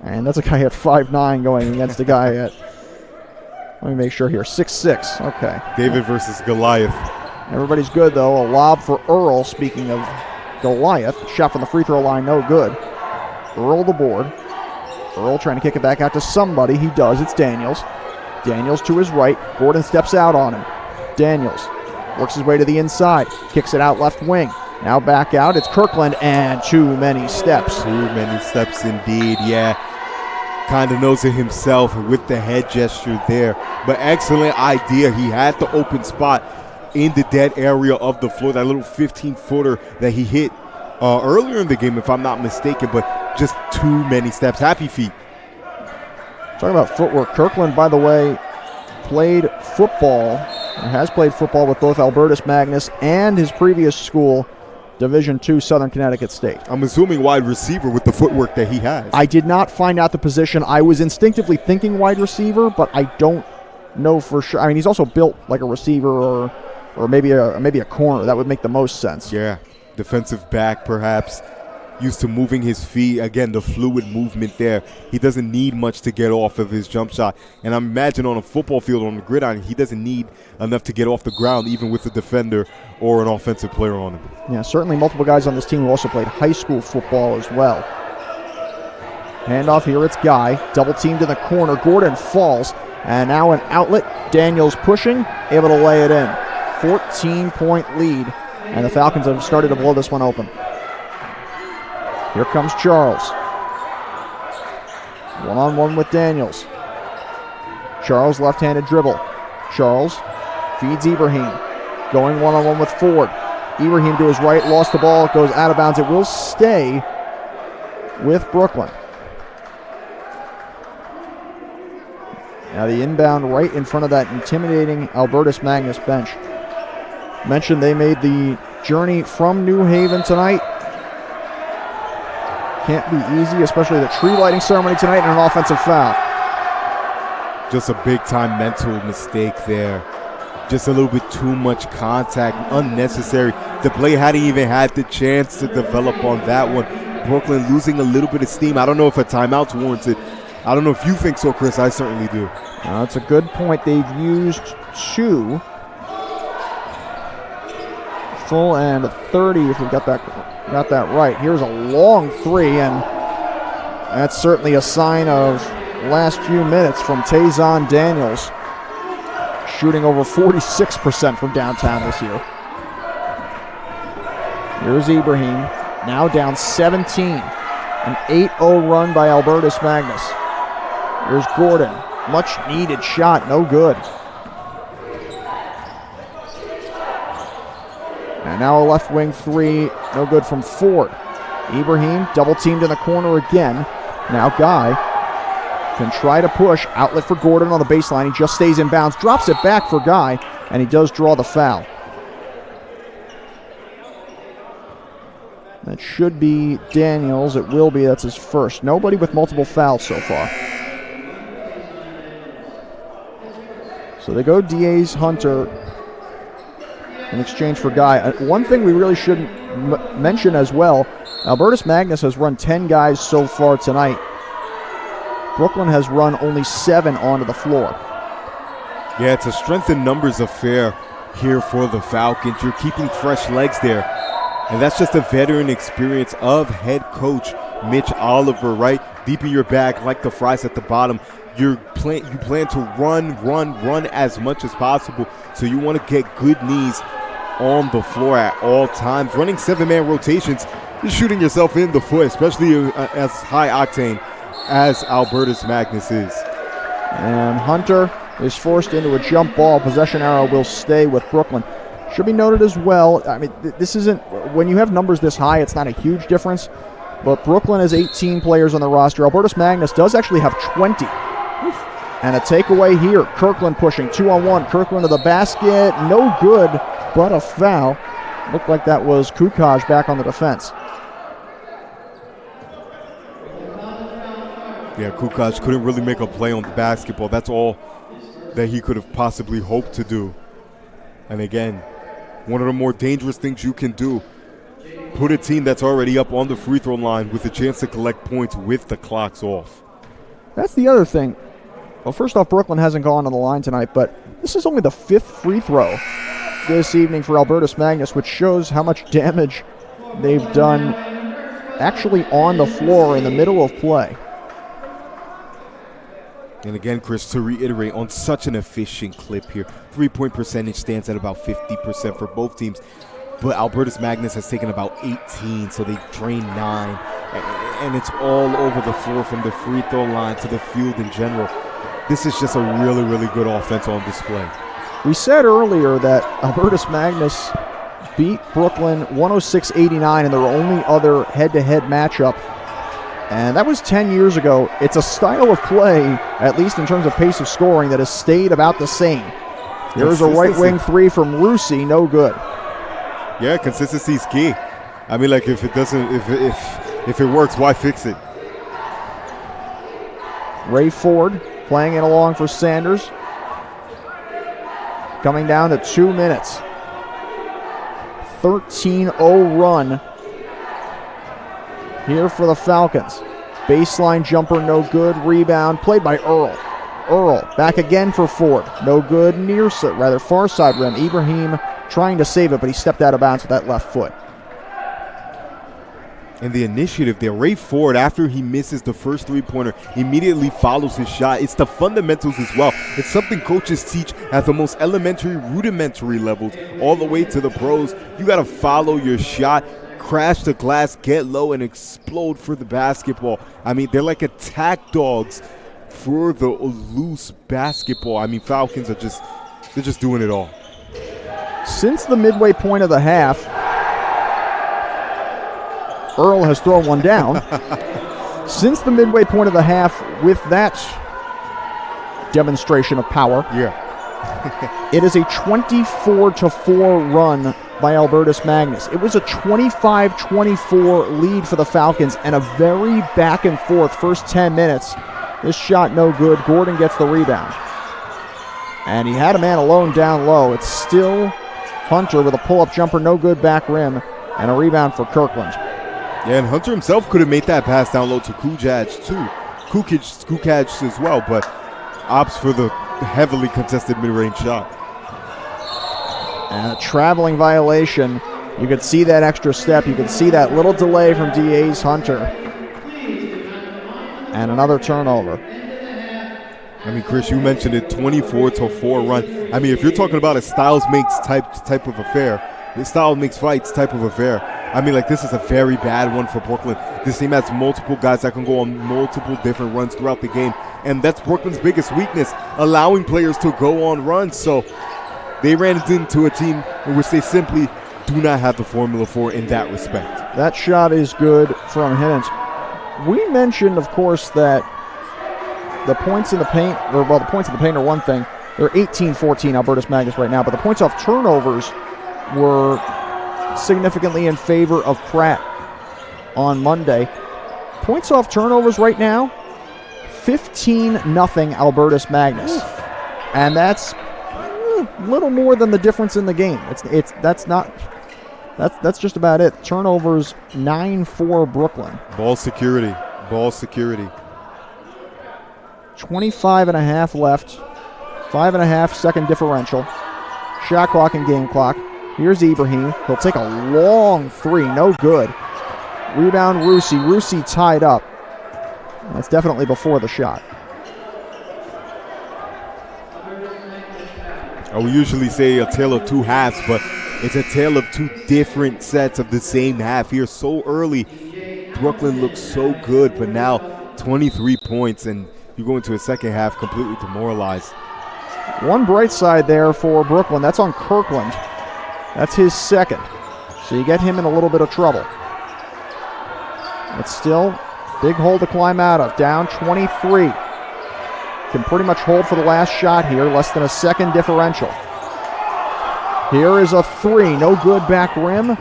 And that's a guy at 5'9" going against a guy at, let me make sure here, 6'6". Okay. David versus Goliath. Everybody's good, though. A lob for Earl, speaking of Goliath. Shot from the free throw line, no good. Earl the board. Earl trying to kick it back out to somebody. He does. It's Daniels. Daniels to his right. Gordon steps out on him. Daniels works his way to the inside. Kicks it out left wing. Now back out. It's Kirkland, and too many steps. Too many steps indeed, yeah. Kind of knows it himself with the head gesture there. But excellent idea. He had the open spot in the dead area of the floor. That little 15-footer that he hit earlier in the game, if I'm not mistaken. But just too many steps. Happy feet. Talking about footwork. Kirkland, by the way, played football, or has played football with both Albertus Magnus and his previous school, Division II, Southern Connecticut State. I'm assuming wide receiver with the footwork that he has. I did not find out the position. I was instinctively thinking wide receiver, but I don't know for sure. I mean, he's also built like a receiver or maybe a corner. That would make the most sense. Yeah, defensive back perhaps. Used to moving his feet. Again, the fluid movement there. He doesn't need much to get off of his jump shot. And I imagine on a football field, on the gridiron, he doesn't need enough to get off the ground, even with a defender or an offensive player on him. Yeah, certainly multiple guys on this team who also played high school football as well. Handoff here, it's Guy. Double teamed in the corner. Gordon falls. And now an outlet. Daniels pushing, able to lay it in. 14-point lead. And the Falcons have started to blow this one open. Here comes Charles. One-on-one with Daniels. Charles left-handed dribble. Charles feeds Ibrahim. Going one-on-one with Ford. Ibrahim to his right, lost the ball, goes out of bounds. It will stay with Brooklyn. Now the inbound right in front of that intimidating Albertus Magnus bench. Mentioned they made the journey from New Haven tonight. Can't be easy, especially the tree lighting ceremony tonight and an offensive foul. Just a big-time mental mistake there. Just a little bit too much contact, unnecessary. The play hadn't even had the chance to develop on that one. Brooklyn losing a little bit of steam. I don't know if a timeout's warranted. I don't know if you think so, Chris. I certainly do. That's a good point. They've used 2. Full and 30, if we got that right. Here's a long 3, and that's certainly a sign of last few minutes from Tazon Daniels, shooting over 46% from downtown this year. Here's Ibrahim, now down 17. An 8-0 run by Albertus Magnus. Here's Gordon, much needed shot, no good. And now a left wing 3, no good from Ford. Ibrahim double teamed in the corner again. Now Guy can try to push. Outlet for Gordon on the baseline. He just stays in bounds, drops it back for Guy, and he does draw the foul. That should be Daniels. It will be. That's his first. Nobody with multiple fouls so far. So they go Diaz Hunter in exchange for Guy. One thing we really shouldn't mention as well, Albertus Magnus has run 10 guys so far tonight. Brooklyn has run only 7 onto the floor. Yeah, it's a strength in numbers affair here for the Falcons. You're keeping fresh legs there. And that's just a veteran experience of head coach Mitch Oliver, right? Deep in your bag, like the fries at the bottom. You plan to run as much as possible. So you want to get good knees on the floor at all times. Running 7-man rotations, you're shooting yourself in the foot, especially as high octane as Albertus Magnus is. And Hunter is forced into a jump ball. Possession arrow will stay with Brooklyn. Should be noted as well, I mean, this isn't, when you have numbers this high, it's not a huge difference, but Brooklyn has 18 players on the roster. Albertus Magnus does actually have 20. And a takeaway here. Kirkland pushing 2-on-1. Kirkland to the basket. No good, but a foul. Looked like that was Kukoc back on the defense. Yeah, Kukoc couldn't really make a play on the basketball. That's all that he could have possibly hoped to do. And again, one of the more dangerous things you can do, put a team that's already up on the free throw line with a chance to collect points with the clocks off. That's the other thing. Well, first off, Brooklyn hasn't gone on the line tonight, but this is only the 5th free throw this evening for Albertus Magnus, which shows how much damage they've done actually on the floor in the middle of play. And again, Chris, to reiterate, on such an efficient clip here, 3-point percentage stands at about 50% for both teams. But Albertus Magnus has taken about 18, so they've drained 9. And it's all over the floor from the free throw line to the field in general. This is just a really, really good offense on display. We said earlier that Albertus Magnus beat Brooklyn 106-89 in their only other head-to-head matchup. And that was 10 years ago. It's a style of play, at least in terms of pace of scoring, that has stayed about the same. There's a right wing three from Rusi, no good. Yeah, consistency is key. I mean, like, if it doesn't, if it works, why fix it? Ray Ford playing it along for Sanders. Coming down to 2 minutes. 13-0 run here for the Falcons. Baseline jumper, no good. Rebound played by Earl. Earl back again for Ford. No good. Far side rim. Ibrahim trying to save it, but he stepped out of bounds with that left foot. And the initiative there, Ray Ford, after he misses the first three-pointer, immediately follows his shot. It's the fundamentals as well. It's something coaches teach at the most elementary, rudimentary levels, all the way to the pros. You got to follow your shot, crash the glass, get low, and explode for the basketball. I mean, they're like attack dogs for the loose basketball. I mean, Falcons are they're just doing it all. Since the midway point of the half, Earl has thrown one down. Since the midway point of the half, with that demonstration of power, it is a 24-4 run by Albertus Magnus. It was a 25-24 lead for the Falcons and a very back and forth first 10 minutes. This shot no good. Gordon gets the rebound. And he had a man alone down low. It's still Hunter with a pull-up jumper, no good, back rim, and a rebound for Kirkland. Yeah, and Hunter himself could have made that pass down low to Kukoc too. Kukoc as well, but opts for the heavily contested mid-range shot. And a traveling violation. You could see that extra step. You could see that little delay from DA's Hunter. And another turnover. I mean, Chris, you mentioned it, 24-4 run. I mean, if you're talking about a styles makes type of affair, style makes fights type of affair, I mean, like, this is a very bad one for Brooklyn. This team has multiple guys that can go on multiple different runs throughout the game, and that's Brooklyn's biggest weakness, allowing players to go on runs. So they ran into a team in which they simply do not have the formula for in that respect. That shot is good from Hinnant. We mentioned, of course, that the points in the paint, the points in the paint are one thing. They're 18-14 Albertus Magnus right now, but the points off turnovers were significantly in favor of Pratt on Monday. Points off turnovers right now, 15-0 Albertus Magnus. And that's a little more than the difference in the game. That's just about it. Turnovers 9-4 Brooklyn. Ball security. 25.5 left. 5.5 second differential. Shot clock and game clock. Here's Ibrahim. He'll take a long three. No good. Rebound, Rusi. Rusi tied up. That's definitely before the shot. We usually say a tale of two halves, but it's a tale of two different sets of the same half here. So early, Brooklyn looks so good, but now 23 points, and you go into a second half completely demoralized. One bright side there for Brooklyn. That's on Kirkland. That's his second. So you get him in a little bit of trouble. But still, big hole to climb out of. Down 23. Can pretty much hold for the last shot here. Less than a second differential. Here is a three. No good, back rim.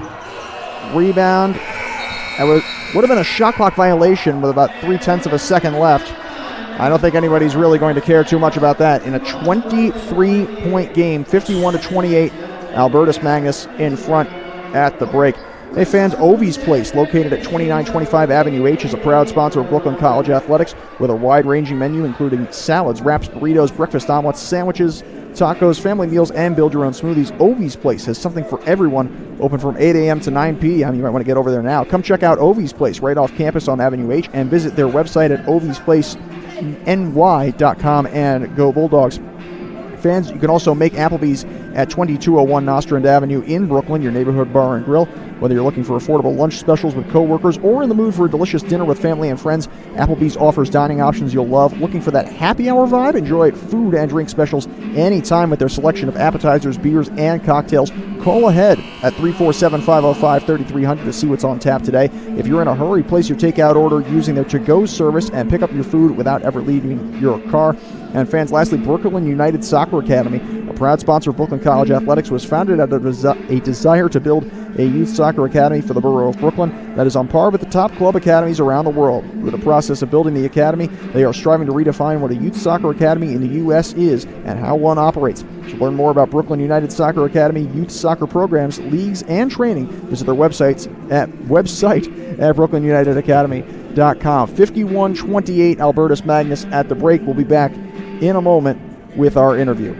Rebound. That would have been a shot clock violation with about 0.3 of a second left. I don't think anybody's really going to care too much about that. In a 23-point game, 51-28, Albertus Magnus in front at the break. Hey fans, Ovi's Place, located at 2925 Avenue H, is a proud sponsor of Brooklyn College Athletics with a wide-ranging menu including salads, wraps, burritos, breakfast omelets, sandwiches, tacos, family meals, and build-your-own smoothies. Ovi's Place has something for everyone, open from 8 a.m. to 9 p.m. You might want to get over there now. Come check out Ovi's Place right off campus on Avenue H and visit their website at ovisplaceny.com and go Bulldogs. Fans, you can also make Applebee's at 2201 Nostrand Avenue in Brooklyn, your neighborhood bar and grill. Whether you're looking for affordable lunch specials with coworkers or in the mood for a delicious dinner with family and friends, Applebee's offers dining options you'll love. Looking for that happy hour vibe? Enjoy food and drink specials anytime with their selection of appetizers, beers, and cocktails. Call ahead at 347-505-3300 to see what's on tap today. If you're in a hurry, place your takeout order using their to-go service and pick up your food without ever leaving your car. And fans, lastly, Brooklyn United Soccer Academy, a proud sponsor of Brooklyn College Athletics, was founded out of a desire to build a youth soccer academy for the borough of Brooklyn that is on par with the top club academies around the world. With the process of building the academy, they are striving to redefine what a youth soccer academy in the U.S. is and how one operates. To learn more about Brooklyn United Soccer Academy, youth soccer programs, leagues, and training, visit their website at brooklynunitedacademy.com. 51-28 Albertus Magnus at the break. We'll be back in a moment with our interview.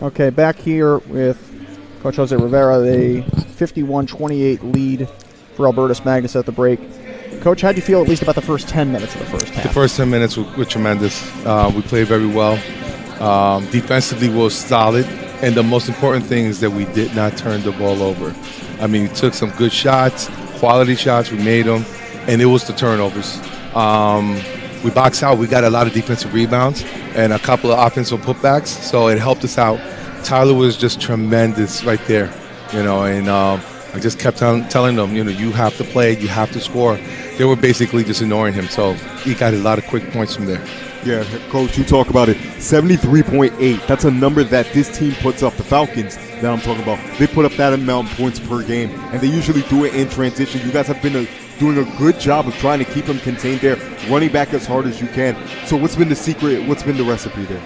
Okay, back here with Coach Jose Rivera, the 51-28 lead for Albertus Magnus at the break. Coach, how do you feel at least about the first 10 minutes of the first half? The first 10 minutes were tremendous. We played very well. Defensively was solid. And the most important thing is that we did not turn the ball over. I mean, we took some good shots, quality shots. We made them. And it was the turnovers. We boxed out. We got a lot of defensive rebounds and a couple of offensive putbacks. So it helped us out. Tyler was just tremendous right there, and I just kept telling them, you have to play, you have to score. They were basically just ignoring him, so he got a lot of quick points from there. Yeah, Coach, you talk about it. 73.8. That's a number that this team puts up. The Falcons that I'm talking about, they put up that amount of points per game, and they usually do it in transition. You guys have been doing a good job of trying to keep them contained there, running back as hard as you can. So what's been the secret? What's been the recipe there?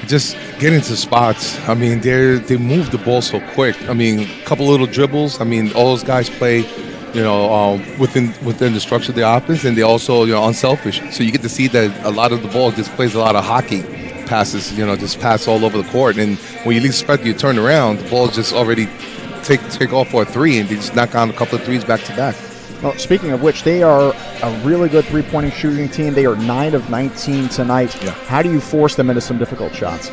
Just get into spots. I mean, they move the ball so quick. I mean, a couple little dribbles. I mean, all those guys play within the structure of the offense, and they're also unselfish. So you get to see that a lot of the ball just plays a lot of hockey passes, just pass all over the court. And when you least expect, you turn around, the ball just already take off for a three, and they just knock down a couple of threes back to back. Well, speaking of which, they are a really good three-point shooting team. They are 9 of 19 tonight. Yeah. How do you force them into some difficult shots?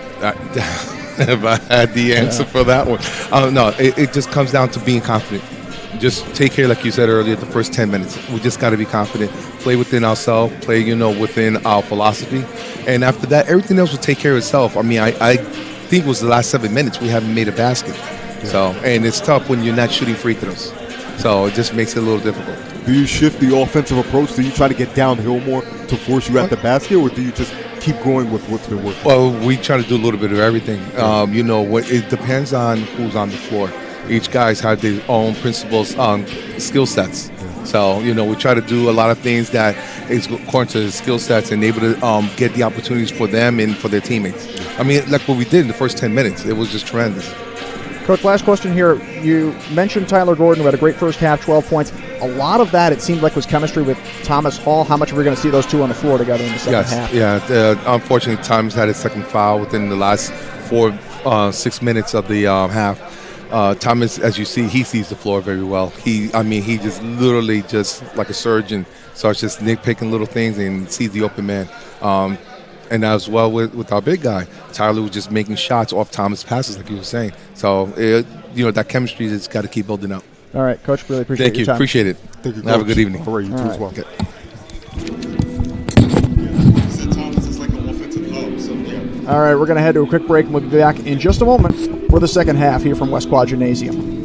If I had the answer for that one. No, it just comes down to being confident. Just take care, like you said earlier, the first 10 minutes. We just got to be confident, play within ourselves, play, within our philosophy. And after that, everything else will take care of itself. I mean, I think it was the last 7 minutes we haven't made a basket. Yeah. So, and it's tough when you're not shooting free throws. So it just makes it a little difficult. Do you shift the offensive approach? Do you try to get downhill more to force you at the basket, or do you just keep going with what's been working? Well, we try to do a little bit of everything. It depends on who's on the floor. Each guy's have their own principles, skill sets. So, we try to do a lot of things that is according to the skill sets and able to get the opportunities for them and for their teammates. I mean, like what we did in the first 10 minutes, it was just tremendous. Coach, last question here. You mentioned Tyler Gordon, who had a great first half, 12 points. A lot of that, it seemed like, was chemistry with Thomas Hall. How much are we going to see those two on the floor together in the second half? Yeah. Unfortunately, Thomas had his second foul within the last 6 minutes of the half. Thomas, as you see, he sees the floor very well. He just literally just like a surgeon starts just nitpicking little things and sees the open man. And as well with our big guy, Tyler was just making shots off Thomas' passes, like you were saying. So, that chemistry has got to keep building up. All right, Coach, really appreciate your time. Appreciate it. Thank you, have a good evening. All right, you too as well. Okay. All right, we're going to head to a quick break, and we'll be back in just a moment for the second half here from West Quad Gymnasium.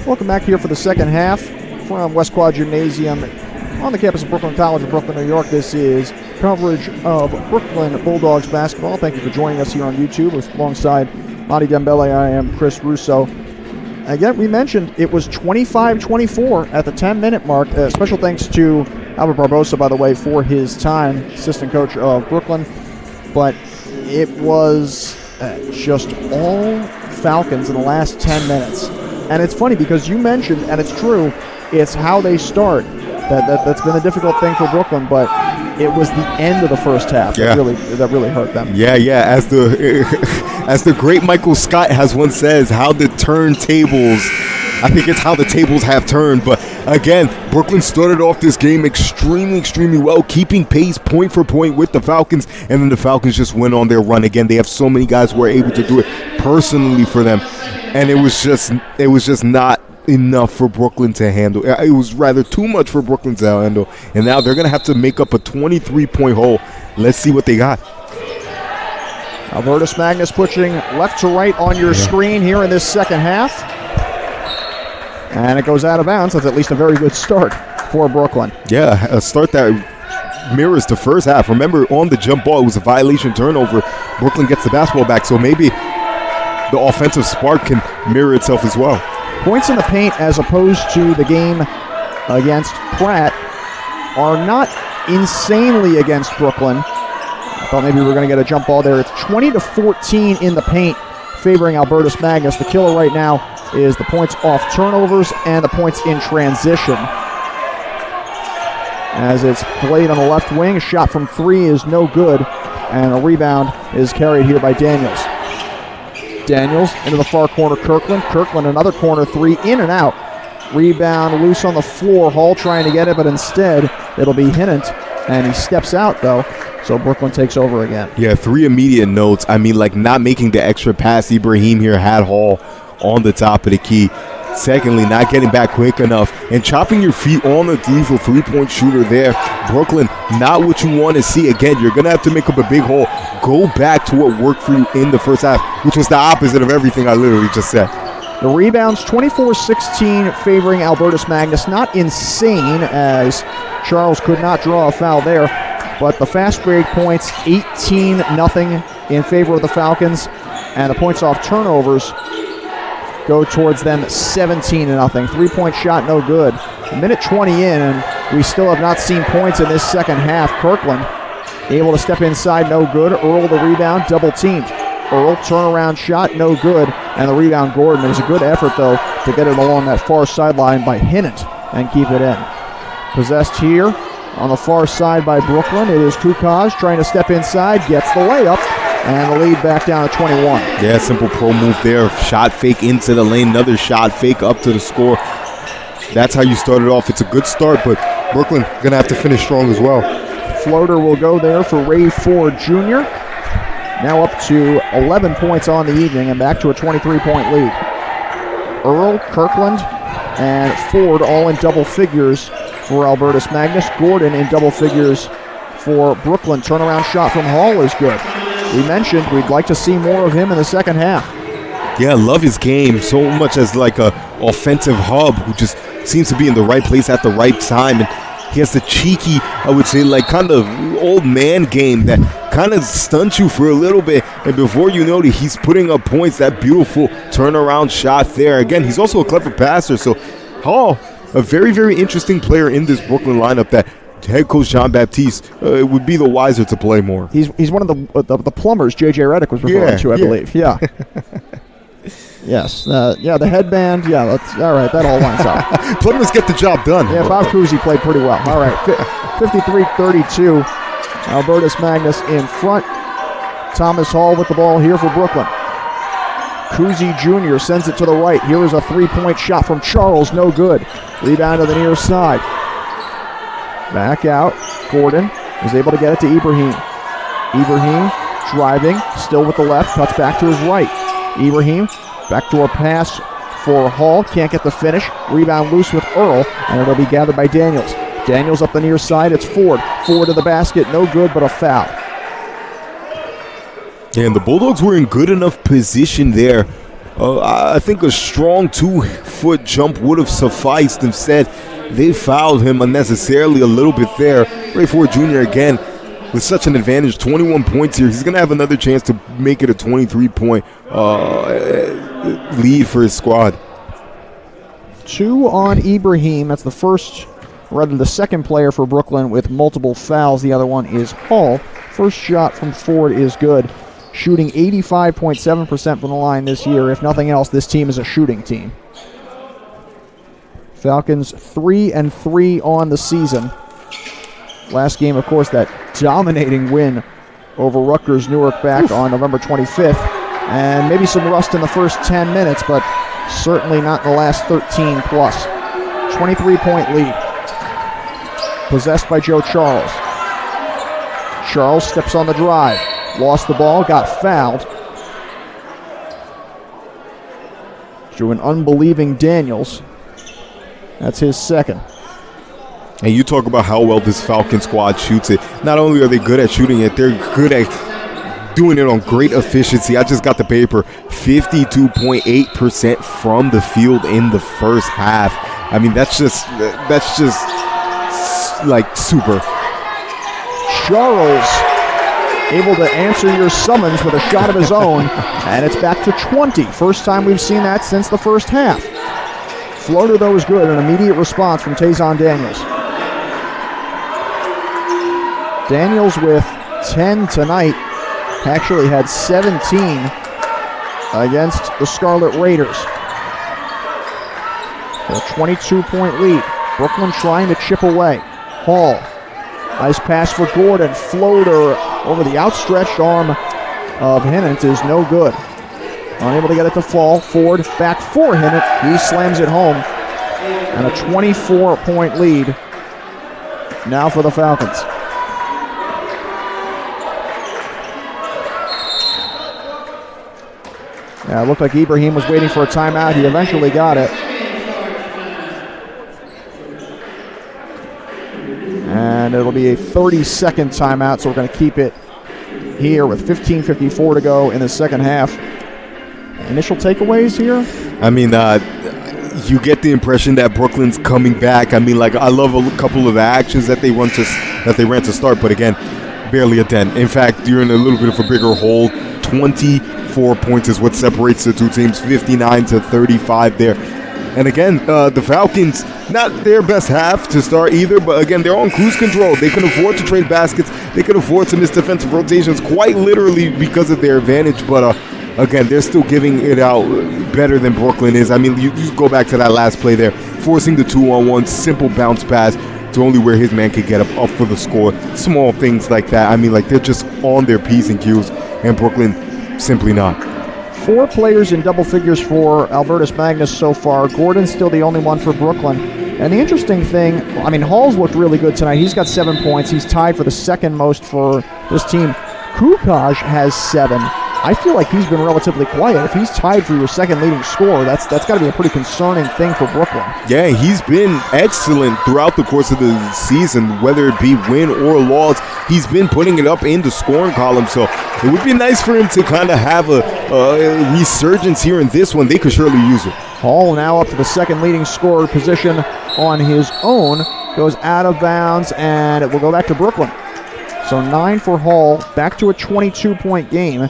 Welcome back here for the second half from West Quad Gymnasium on the campus of Brooklyn College in Brooklyn, New York. This is coverage of Brooklyn Bulldogs basketball. Thank you for joining us here on YouTube. Alongside Monty Dembele, I am Chris Russo. Again, we mentioned it was 25-24 at the 10-minute mark. Special thanks to Albert Barbosa, by the way, for his time, assistant coach of Brooklyn. But it was just all Falcons in the last 10 minutes. And it's funny because you mentioned, and it's true, it's how they start. That's been a difficult thing for Brooklyn, but it was the end of the first half that really hurt them. Yeah. As the great Michael Scott has once says, how the turntables, I think it's how the tables have turned. But again, Brooklyn started off this game extremely well, keeping pace point for point with the Falcons, and then the Falcons just went on their run again. They have so many guys who are able to do it personally for them, and it was just not enough for Brooklyn to handle. It was rather too much for Brooklyn to handle, and now they're going to have to make up a 23-point hole. Let's see what they got. Albertus Magnus pushing left to right on your screen here in this second half. And it goes out of bounds. That's at least a very good start for Brooklyn. Yeah, a start that mirrors the first half. Remember, on the jump ball, it was a violation turnover. Brooklyn gets the basketball back, so maybe the offensive spark can mirror itself as well. Points in the paint as opposed to the game against Pratt are not insanely against Brooklyn. I thought maybe we were going to get a jump ball there. It's 20-14 in the paint favoring Albertus Magnus. The killer right now is the points off turnovers and the points in transition. As it's played on the left wing, a shot from three is no good, and a rebound is carried here by Daniels. Daniels into the far corner, Kirkland. Kirkland, another corner three, in and out. Rebound loose on the floor. Hall trying to get it, but instead it'll be Hinnant, and he steps out though. So Brooklyn takes over again. Yeah, three immediate notes. I mean, like not making the extra pass. Ibrahim here had Hall on the top of the key. Secondly, not getting back quick enough and chopping your feet on the lethal three-point shooter there. Brooklyn, not what you want to see. Again, you're going to have to make up a big hole. Go back to what worked for you in the first half, which was the opposite of everything I literally just said. The rebounds, 24-16 favoring Albertus Magnus. Not insane, as Charles could not draw a foul there. But the fast break points, 18-0 in favor of the Falcons. And the points off turnovers go towards them, 17-0. Three-point shot, no good. A minute 20 in, and we still have not seen points in this second half. Kirkland able to step inside, no good. Earl the rebound, double teamed. Earl, turnaround shot, no good. And the rebound, Gordon. It was a good effort, though, to get it along that far sideline by Hinnant and keep it in. Possessed here on the far side by Brooklyn. It is Kukaj trying to step inside, gets the layup, and the lead back down to 21. Yeah, simple pro move there. Shot fake into the lane, another shot fake up to the score. That's how you started off. It's a good start, but Brooklyn going to have to finish strong as well. Floater will go there for Ray Ford Jr. Now up to 11 points on the evening and back to a 23-point lead. Earl, Kirkland, and Ford all in double figures for Albertus Magnus. Gordon in double figures for Brooklyn. Turnaround shot from Hall is good. We mentioned we'd like to see more of him in the second half. Yeah, I love his game so much as like a offensive hub who just seems to be in the right place at the right time. And he has the cheeky, I would say, like kind of old man game that kind of stunts you for a little bit. And before you know it, he's putting up points. That beautiful turnaround shot there. Again, he's also a clever passer. So Hall, a very, very interesting player in this Brooklyn lineup that head coach Jean-Baptiste would be the wiser to play more. He's one of the plumbers J.J. Redick was referring to, I believe. Yeah. Yes. The headband. Yeah, that's all right. That all lines up. Plumbers get the job done. Yeah, Bob Cousy played pretty well. All right. 53-32. Albertus Magnus in front. Thomas Hall with the ball here for Brooklyn. Cousy Jr. sends it to the right. Here is a three-point shot from Charles. No good. Rebound to the near side. Back out. Gordon is able to get it to Ibrahim. Ibrahim driving, still with the left, cuts back to his right. Ibrahim, backdoor pass for Hall. Can't get the finish. Rebound loose with Earl, and it'll be gathered by Daniels. Daniels up the near side. It's Ford. Ford to the basket. No good, but a foul. And the Bulldogs were in good enough position there. I think a strong 2 2-foot jump would have sufficed. Instead, they fouled him unnecessarily a little bit there. Ray Ford Jr. again with such an advantage, 21 points here. He's going to have another chance to make it a 23-point lead for his squad. 2 on Ibrahim. That's the second player for Brooklyn with multiple fouls. The other one is Hall. First shot from Ford is good. Shooting 85.7% from the line this year. If nothing else, this team is a shooting team. Falcons 3-3 on the season. Last game, of course, that dominating win over Rutgers Newark back on November 25th. And maybe some rust in the first 10 minutes, but certainly not in the last 13 plus. 23-point lead. Possessed by Joe Charles. Charles steps on the drive. Lost the ball, got fouled. Drew an unbelieving Daniels. That's his second. And you talk about how well this Falcon squad shoots it. Not only are they good at shooting it, they're good at doing it on great efficiency. I just got the paper. 52.8% from the field in the first half. I mean, that's just like super. Charles able to answer your summons with a shot of his own, and it's back to 20. First time we've seen that since the first half. Floater, though, is good. An immediate response from Tayson Daniels. Daniels with 10 tonight. Actually had 17 against the Scarlet Raiders. A 22-point lead. Brooklyn trying to chip away. Hall. Nice pass for Gordon. Floater over the outstretched arm of Hinnant is no good. Unable to get it to fall. Ford back for Hinnant. He slams it home. And a 24-point lead now for the Falcons. Yeah, it looked like Ibrahim was waiting for a timeout. He eventually got it. And it'll be a 30-second timeout, so we're going to keep it here with 15:54 to go in the second half. Initial takeaways here? I mean, you get the impression that Brooklyn's coming back. I mean, like, I love a couple of the actions that they ran to start, but again, barely a dent. In fact, you're in a little bit of a bigger hole. 24 points is what separates the two teams, 59-35 there. And again, the Falcons, not their best half to start either, but again, they're on cruise control. They can afford to trade baskets. They can afford to miss defensive rotations quite literally because of their advantage. But again, they're still giving it out better than Brooklyn is. I mean, you go back to that last play there, forcing the 2-on-1, simple bounce pass to only where his man could get up for the score. Small things like that. I mean, like, they're just on their P's and Q's, and Brooklyn simply not. 4 players in double figures for Albertus Magnus so far. Gordon's still the only one for Brooklyn. And the interesting thing, I mean, Hall's looked really good tonight. He's got 7 points. He's tied for the second most for this team. Kukoc has 7. I feel like he's been relatively quiet. If he's tied for your second leading scorer, that's got to be a pretty concerning thing for Brooklyn. Yeah, he's been excellent throughout the course of the season, whether it be win or loss. He's been putting it up in the scoring column, so it would be nice for him to kind of have a resurgence here in this one. They could surely use it. Hall now up to the second leading scorer position on his own. Goes out of bounds, and it will go back to Brooklyn. So 9 for Hall, back to a 22-point game.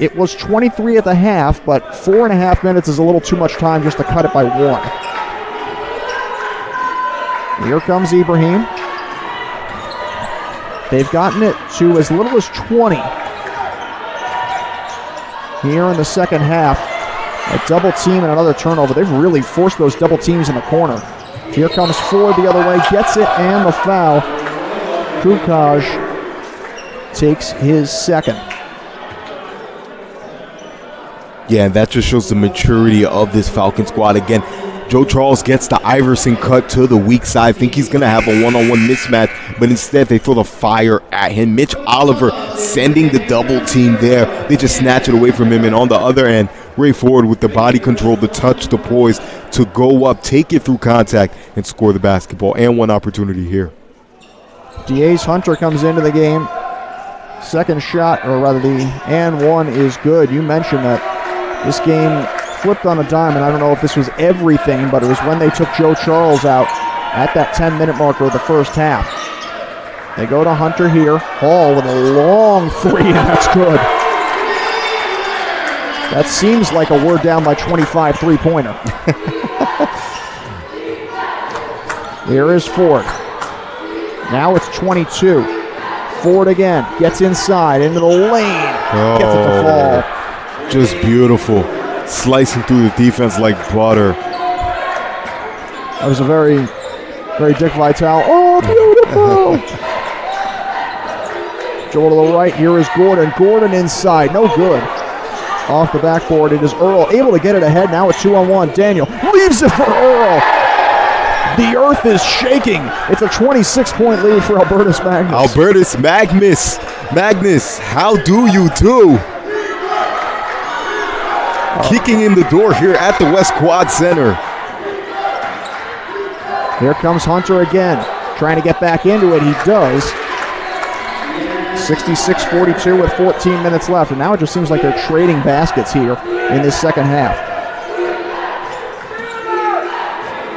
It was 23 at the half, but 4.5 minutes is a little too much time just to cut it by 1. Here comes Ibrahim. They've gotten it to as little as 20 here in the second half. A double team and another turnover. They've really forced those double teams in the corner. Here comes Ford the other way, gets it, and the foul. Kukoc takes his second. Yeah, that just shows the maturity of this Falcon squad. Again, Joe Charles gets the Iverson cut to the weak side. I think he's going to have a one-on-one mismatch, but instead they throw the fire at him. Mitch Oliver sending the double team there. They just snatch it away from him, and on the other end, Ray Ford with the body control, the touch, the poise to go up, take it through contact, and score the basketball. And one opportunity here. DeAce Hunter comes into the game. Second shot, or rather the and one is good. You mentioned that this game flipped on a dime, and I don't know if this was everything, but it was when they took Joe Charles out at that 10-minute marker of the first half. They go to Hunter here. Hall with a long three, and that's good. That seems like a we're down by 25 three-pointer. Here is Ford. Now it's 22. Ford again gets inside into the lane. Gets it to fall. Just beautiful. Slicing through the defense like butter. That was a very, very Dick Vitale. Oh, beautiful. Joel to the right. Here is Gordon. Gordon inside. No good. Off the backboard. It is Earl. Able to get it ahead. Now it's 2-on-1. Daniel leaves it for Earl. The earth is shaking. It's a 26-point lead for Albertus Magnus. Albertus Magnus. Magnus, how do you do? Kicking in the door here at the West Quad Center. Here comes Hunter again. Trying to get back into it. He does. 66-42 with 14 minutes left. And now it just seems like they're trading baskets here in this second half.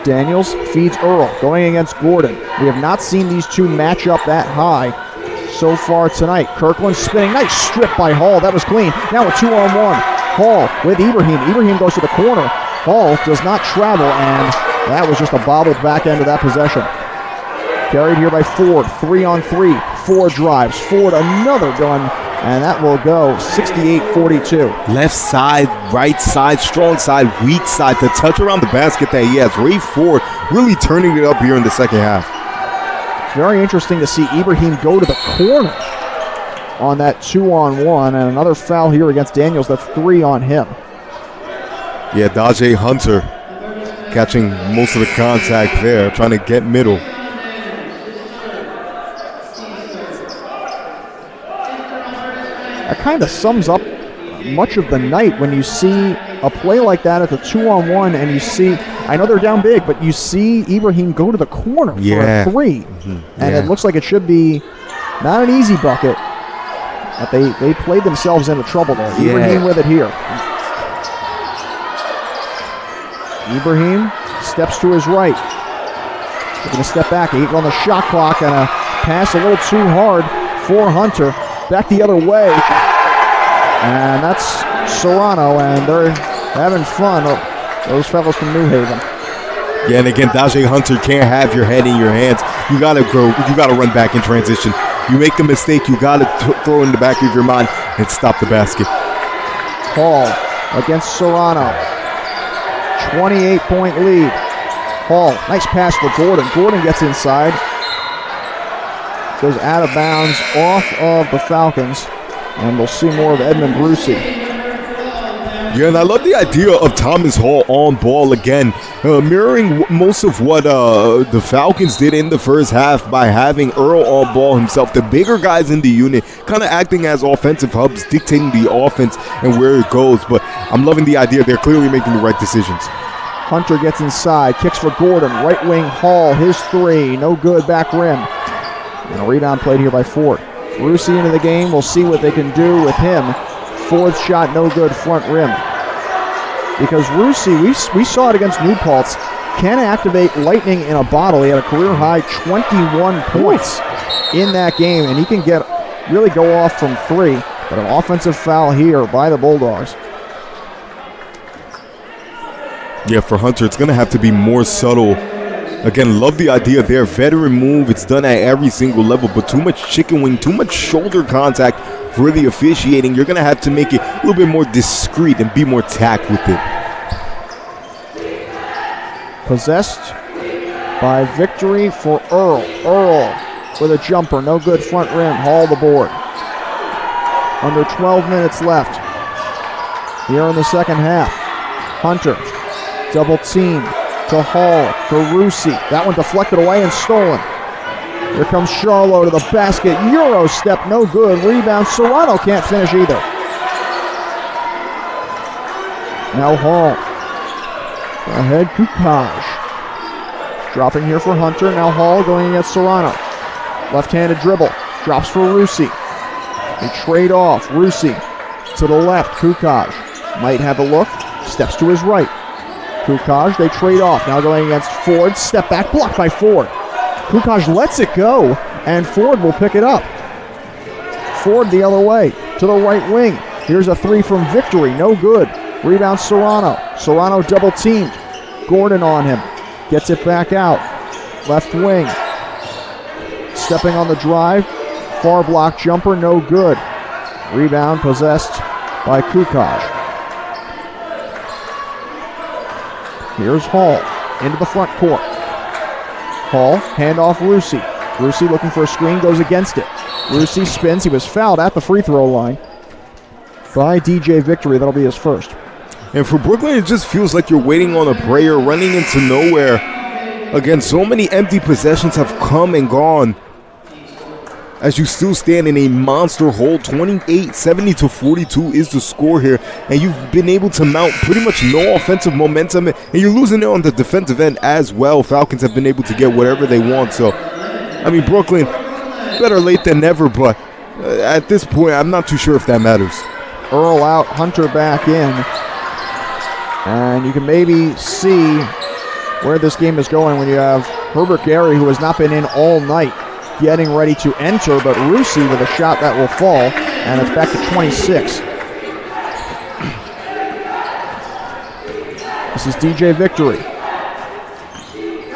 Daniels feeds Earl, going against Gordon. We have not seen these two match up that high so far tonight. Kirkland spinning. Nice strip by Hall. That was clean. Now a 2-on-1. Hall with Ibrahim. Ibrahim goes to the corner. Hall does not travel, and that was just a bobbled back end of that possession. Carried here by Ford. 3-on-3. Ford drives. Ford another gun, and that will go 68-42. Left side, right side, strong side, weak side. The touch around the basket that he has. Ray Ford really turning it up here in the second half. It's very interesting to see Ibrahim go to the corner on that 2-on-1, and another foul here against Daniels. That's 3 on him. Yeah, Daje Hunter catching most of the contact there, trying to get middle. That kind of sums up much of the night when you see a play like that at the 2-on-1, and you see, I know they're down big, but you see Ibrahim go to the corner for a 3. And it looks like it should be not an easy bucket, but they played themselves into trouble there. Ibrahim with it here. Ibrahim steps to his right. He's going to step back. 8 on the shot clock, and a pass a little too hard for Hunter. Back the other way. And that's Serrano, and they're having fun, those fellows from New Haven. Yeah, and again, Daje Hunter can't have your head in your hands. You got to go. You got to run back in transition. You make the mistake, you got to throw it in the back of your mind and stop the basket. Hall against Serrano. 28-point lead. Hall, nice pass for Gordon. Gordon gets inside. Goes out of bounds off of the Falcons. And we'll see more of Edmund Brucey. Yeah, and I love the idea of Thomas Hall on ball again, mirroring most of what the Falcons did in the first half by having Earl on ball himself. The bigger guys in the unit kind of acting as offensive hubs, dictating the offense and where it goes. But I'm loving the idea. They're clearly making the right decisions. Hunter gets inside, kicks for Gordon. Right wing Hall, his 3, no good, back rim. And a rebound played here by Ford. Brucey into the game. We'll see what they can do with him. Fourth shot, no good, front rim. Because Brucey, we saw it against New Paltz, can activate lightning in a bottle. He had a career-high 21 points in that game, and he can really go off from 3. But an offensive foul here by the Bulldogs. Yeah, for Hunter, it's going to have to be more subtle. Again, love the idea there. Veteran move. It's done at every single level, but too much chicken wing, too much shoulder contact for the officiating. You're going to have to make it a little bit more discreet and be more tact with it. Possessed by Victory for Earl. Earl with a jumper. No good, front rim. Hall the board. Under 12 minutes left here in the second half. Hunter, double team to Hall for Rusi. That one deflected away and stolen. Here comes Charlo to the basket. Euro step, no good. Rebound. Serrano can't finish either. Now Hall. Ahead, Kukaj. Dropping here for Hunter. Now Hall going against Serrano. Left-handed dribble. Drops for Rusi. They trade off. Rusi to the left. Kukaj might have a look. Steps to his right. Kukaj, they trade off. Now going against Ford. Step back, blocked by Ford. Kukaj lets it go, and Ford will pick it up. Ford the other way, to the right wing. Here's a three from Victory, no good. Rebound Serrano. Serrano double teamed. Gordon on him. Gets it back out. Left wing. Stepping on the drive. Far block jumper, no good. Rebound possessed by Kukaj. Here's Hall into the front court. Hall, handoff Rusi. Rusi looking for a screen, goes against it. Rusi spins. He was fouled at the free throw line by DJ Victory. That'll be his first. And for Brooklyn, it just feels like you're waiting on a prayer, running into nowhere. Again, so many empty possessions have come and gone as you still stand in a monster hole. 28-70-42 is the score here, and you've been able to mount pretty much no offensive momentum, and you're losing it on the defensive end as well. Falcons have been able to get whatever they want. So, I mean, Brooklyn, better late than never, but at this point, I'm not too sure if that matters. Earl out, Hunter back in. And you can maybe see where this game is going when you have Herbert Gary, who has not been in all night, getting ready to enter, but Rusi with a shot that will fall, and it's back to 26. This is DJ Victory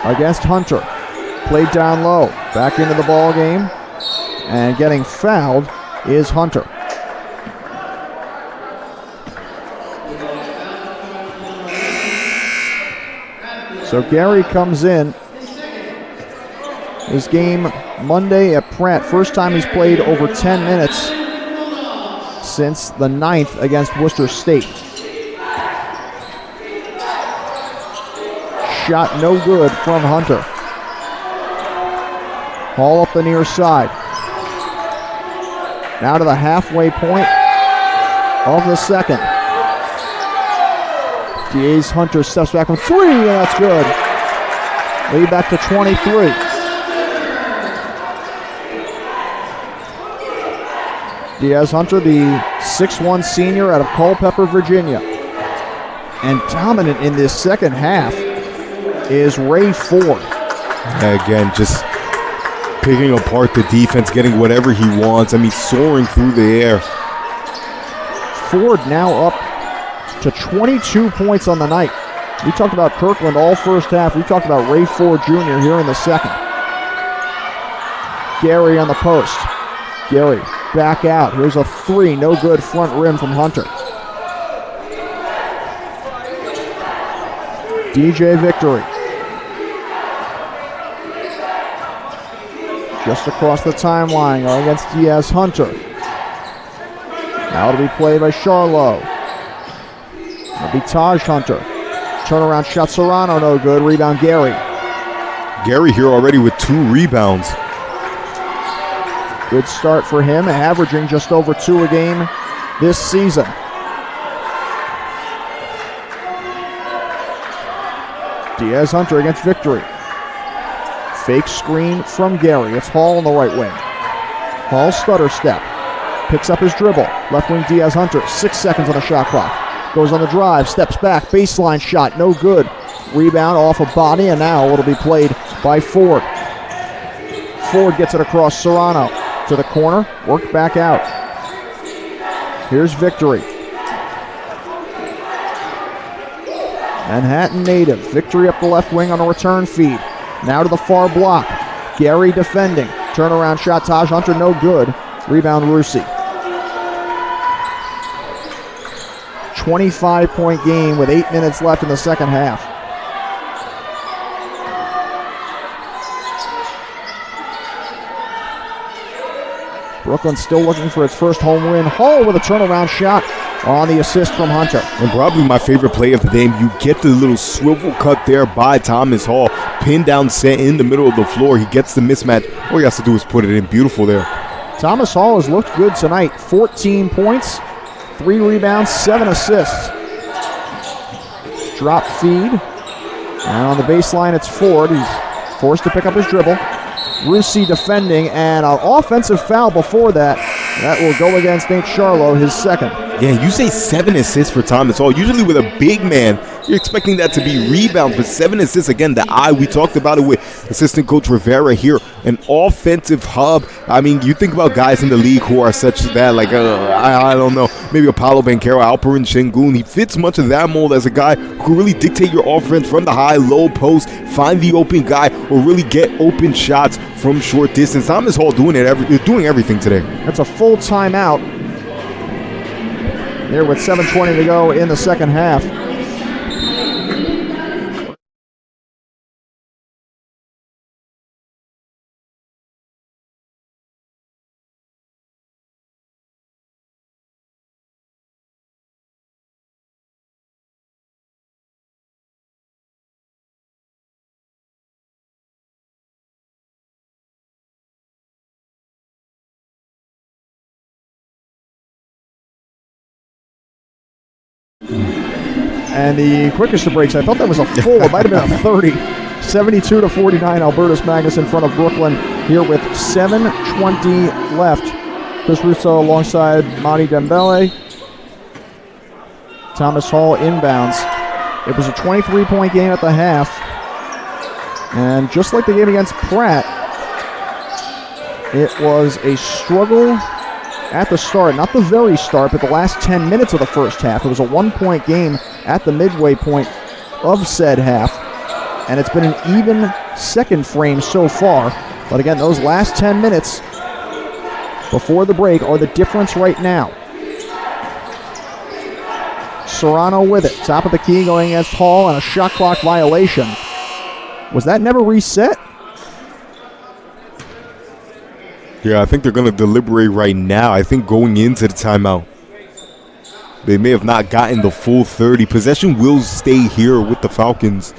against Hunter. Played down low, back into the ball game, and getting fouled is Hunter. So Gary comes in. His game Monday at Pratt. First time he's played over 10 minutes since the 9th against Worcester State. Shot no good from Hunter. Hall up the near side. Now to the halfway point of the second. DA's Hunter steps back from three, and that's good. Lead back to 23. Diaz Hunter, the 6'1 senior out of Culpeper, Virginia. And dominant in this second half is Ray Ford. Again, just picking apart the defense, getting whatever he wants. I mean, soaring through the air. Ford now up to 22 points on the night. We talked about Kirkland all first half. We talked about Ray Ford Jr. here in the second. Gary on the post. Gary back out. Here's a three. No good. Front rim from Hunter. DJ Victory. Just across the timeline against Diaz Hunter. Now it'll be played by Charlo. It'll be Taj Hunter. Turnaround shot Serrano, no good. Rebound Gary. Gary here already with 2 rebounds. Good start for him, averaging just over 2 a game this season. Diaz Hunter against Victory. Fake screen from Gary. It's Hall on the right wing. Hall stutter step. Picks up his dribble. Left wing Diaz Hunter. 6 seconds on the shot clock. Goes on the drive. Steps back. Baseline shot. No good. Rebound off a body, and now it'll be played by Ford. Ford gets it across Serrano to the corner. Worked back out. Here's Victory. Manhattan native. Victory up the left wing on a return feed. Now to the far block. Gary defending. Turnaround shot. Taj Hunter, no good. Rebound Rusi. 25-point game with 8 minutes left in the second half. Brooklyn still looking for its first home win. Hall with a turnaround shot on the assist from Hunter. And probably my favorite play of the game, you get the little swivel cut there by Thomas Hall. Pinned down set in the middle of the floor. He gets the mismatch. All he has to do is put it in. Beautiful there. Thomas Hall has looked good tonight. 14 points, 3 rebounds, 7 assists. Drop feed. And on the baseline, it's Ford. He's forced to pick up his dribble. Rusi defending, and an offensive foul before that. That will go against Nate Charlo, his second. Yeah, you say 7 assists for Thomas Hall. Usually with a big man, you're expecting that to be rebounds, but 7 assists, again, the eye. We talked about it with assistant coach Rivera here, an offensive hub. I mean, you think about guys in the league who are such that, like, I don't know, maybe Apollo Banchero, Alperin Sengun. He fits much of that mold as a guy who can really dictate your offense from the high, low post, find the open guy, or really get open shots from short distance. Thomas Hall doing everything today. That's a full timeout. Here with 7:20 to go in the second half. And the quickest of breaks, I thought that was a full. It might have been a 30. 72-49, Albertus Magnus in front of Brooklyn here with 7:20 left. Chris Russo alongside Monty Dembele. Thomas Hall inbounds. It was a 23-point game at the half. And just like the game against Pratt, it was a struggle at the start, not the very start, but the last 10 minutes of the first half. It was a 1-point game at the midway point of said half, and it's been an even second frame so far. But again, those last 10 minutes before the break are the difference right now. Serrano with it, top of the key going against Hall, and a shot clock violation. Was that never reset? Yeah, I think they're going to deliberate right now. I think going into the timeout, they may have not gotten the full 30. Possession will stay here with the Falcons.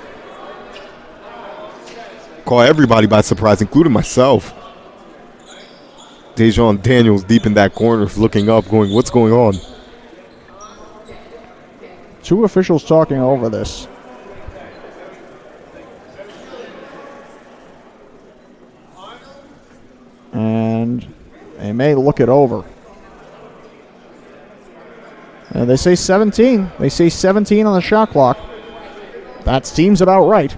Caught everybody by surprise, including myself. Dejon Daniels deep in that corner, looking up, going, what's going on? Two officials talking over this. And they may look it over. And they say 17. They say 17 on the shot clock. That seems about right.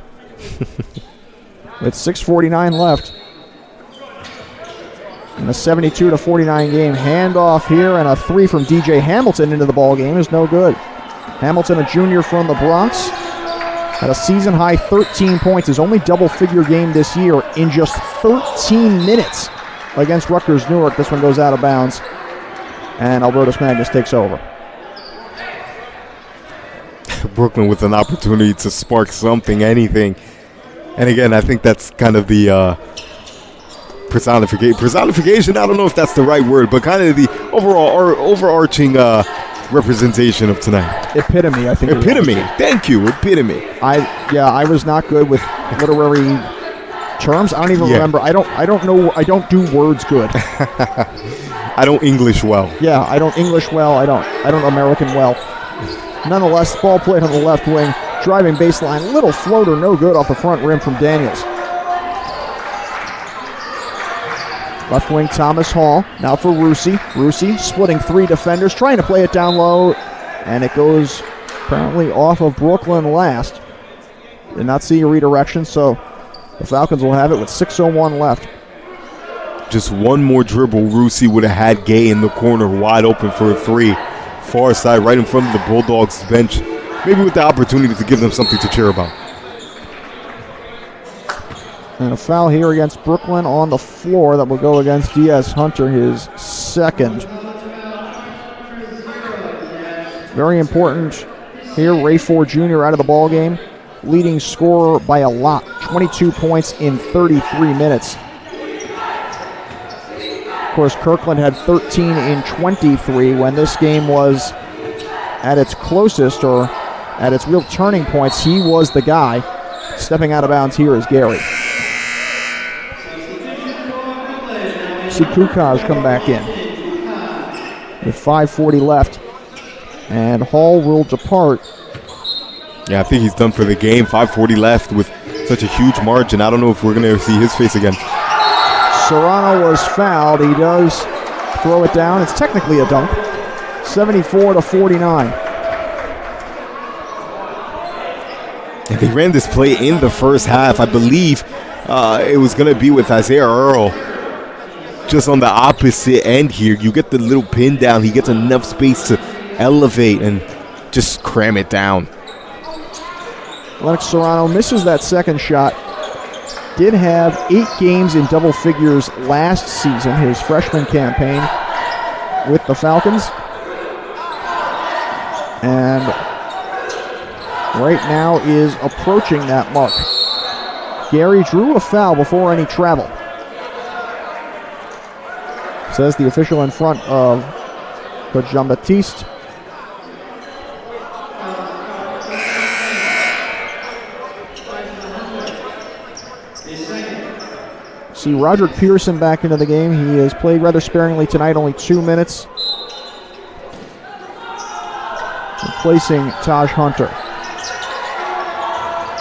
With 6:49 left. In a 72-49 game. Handoff here, and a three from DJ Hamilton into the ball game is no good. Hamilton, a junior from the Bronx, had a season-high 13 points. His only double-figure game this year in just 13 minutes against Rutgers Newark. This one goes out of bounds, and Albertus Magnus takes over. Brooklyn with an opportunity to spark something, anything. And again, I think that's kind of the personification. I don't know if that's the right word, but kind of the overarching representation of tonight. Epitome, I think. Epitome. Thank you. Epitome. I was not good with literary terms. I don't even remember. I don't know. I don't do words good. I don't English well. Yeah, I don't English well. I don't American well. Nonetheless, ball played on the left wing, driving baseline, little floater, no good off the front rim from Daniels. Left wing, Thomas Hall, now for Rusi. Rusi splitting three defenders, trying to play it down low, and it goes apparently off of Brooklyn last. Did not see a redirection, so the Falcons will have it with 6:01 left. Just one more dribble, Rusi would have had Gay in the corner wide open for a three. Far side, right in front of the Bulldogs bench. Maybe with the opportunity to give them something to cheer about. And a foul here against Brooklyn on the floor that will go against Diaz Hunter, his second. Very important here. Ray Ford Jr. out of the ball game. Leading scorer by a lot. 22 points in 33 minutes. Of course, Kirkland had 13 in 23 when this game was at its closest, or at its real turning points. He was the guy. Stepping out of bounds here is Gary. See Kukaj come back in with 5:40 left, and Hall will depart. Yeah, I think he's done for the game. 5:40 left with such a huge margin. I don't know if we're going to see his face again. Serrano was fouled. He does throw it down. It's technically a dunk. 74-49. And they ran this play in the first half. I believe it was going to be with Isaiah Earl just on the opposite end here. You get the little pin down. He gets enough space to elevate and just cram it down. Lennox Serrano misses that second shot. Did have 8 games in double figures last season, his freshman campaign with the Falcons. And right now is approaching that mark. Gary drew a foul before any travel. Says the official in front of Coach Jean-Baptiste. See Roderick Pearson back into the game. He has played rather sparingly tonight, only 2 minutes. Replacing Taj Hunter.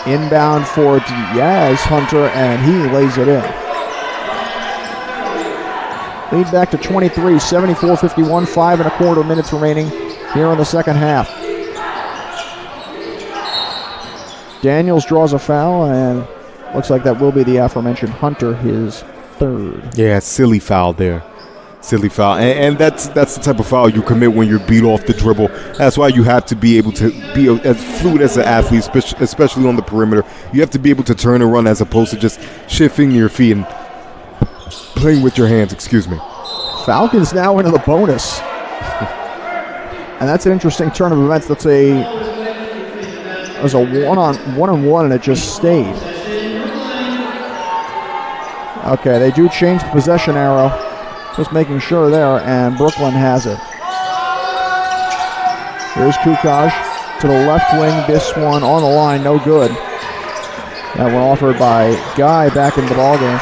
Inbound for Diaz Hunter, and he lays it in. Lead back to 23, 74-51, 5 1/4 minutes remaining here in the second half. Daniels draws a foul, and looks like that will be the aforementioned Hunter, his third. Yeah, silly foul there. Silly foul. And that's the type of foul you commit when you're beat off the dribble. That's why you have to be able to be as fluid as an athlete, especially on the perimeter. You have to be able to turn and run as opposed to just shifting your feet and playing with your hands, excuse me. Falcons now into the bonus. And that's an interesting turn of events. It was a one-on-one, and it just stayed. Okay, they do change the possession arrow. Just making sure there, and Brooklyn has it. Here's Kukaj to the left wing. This one on the line, no good. That one offered by Guy back into the ballgame.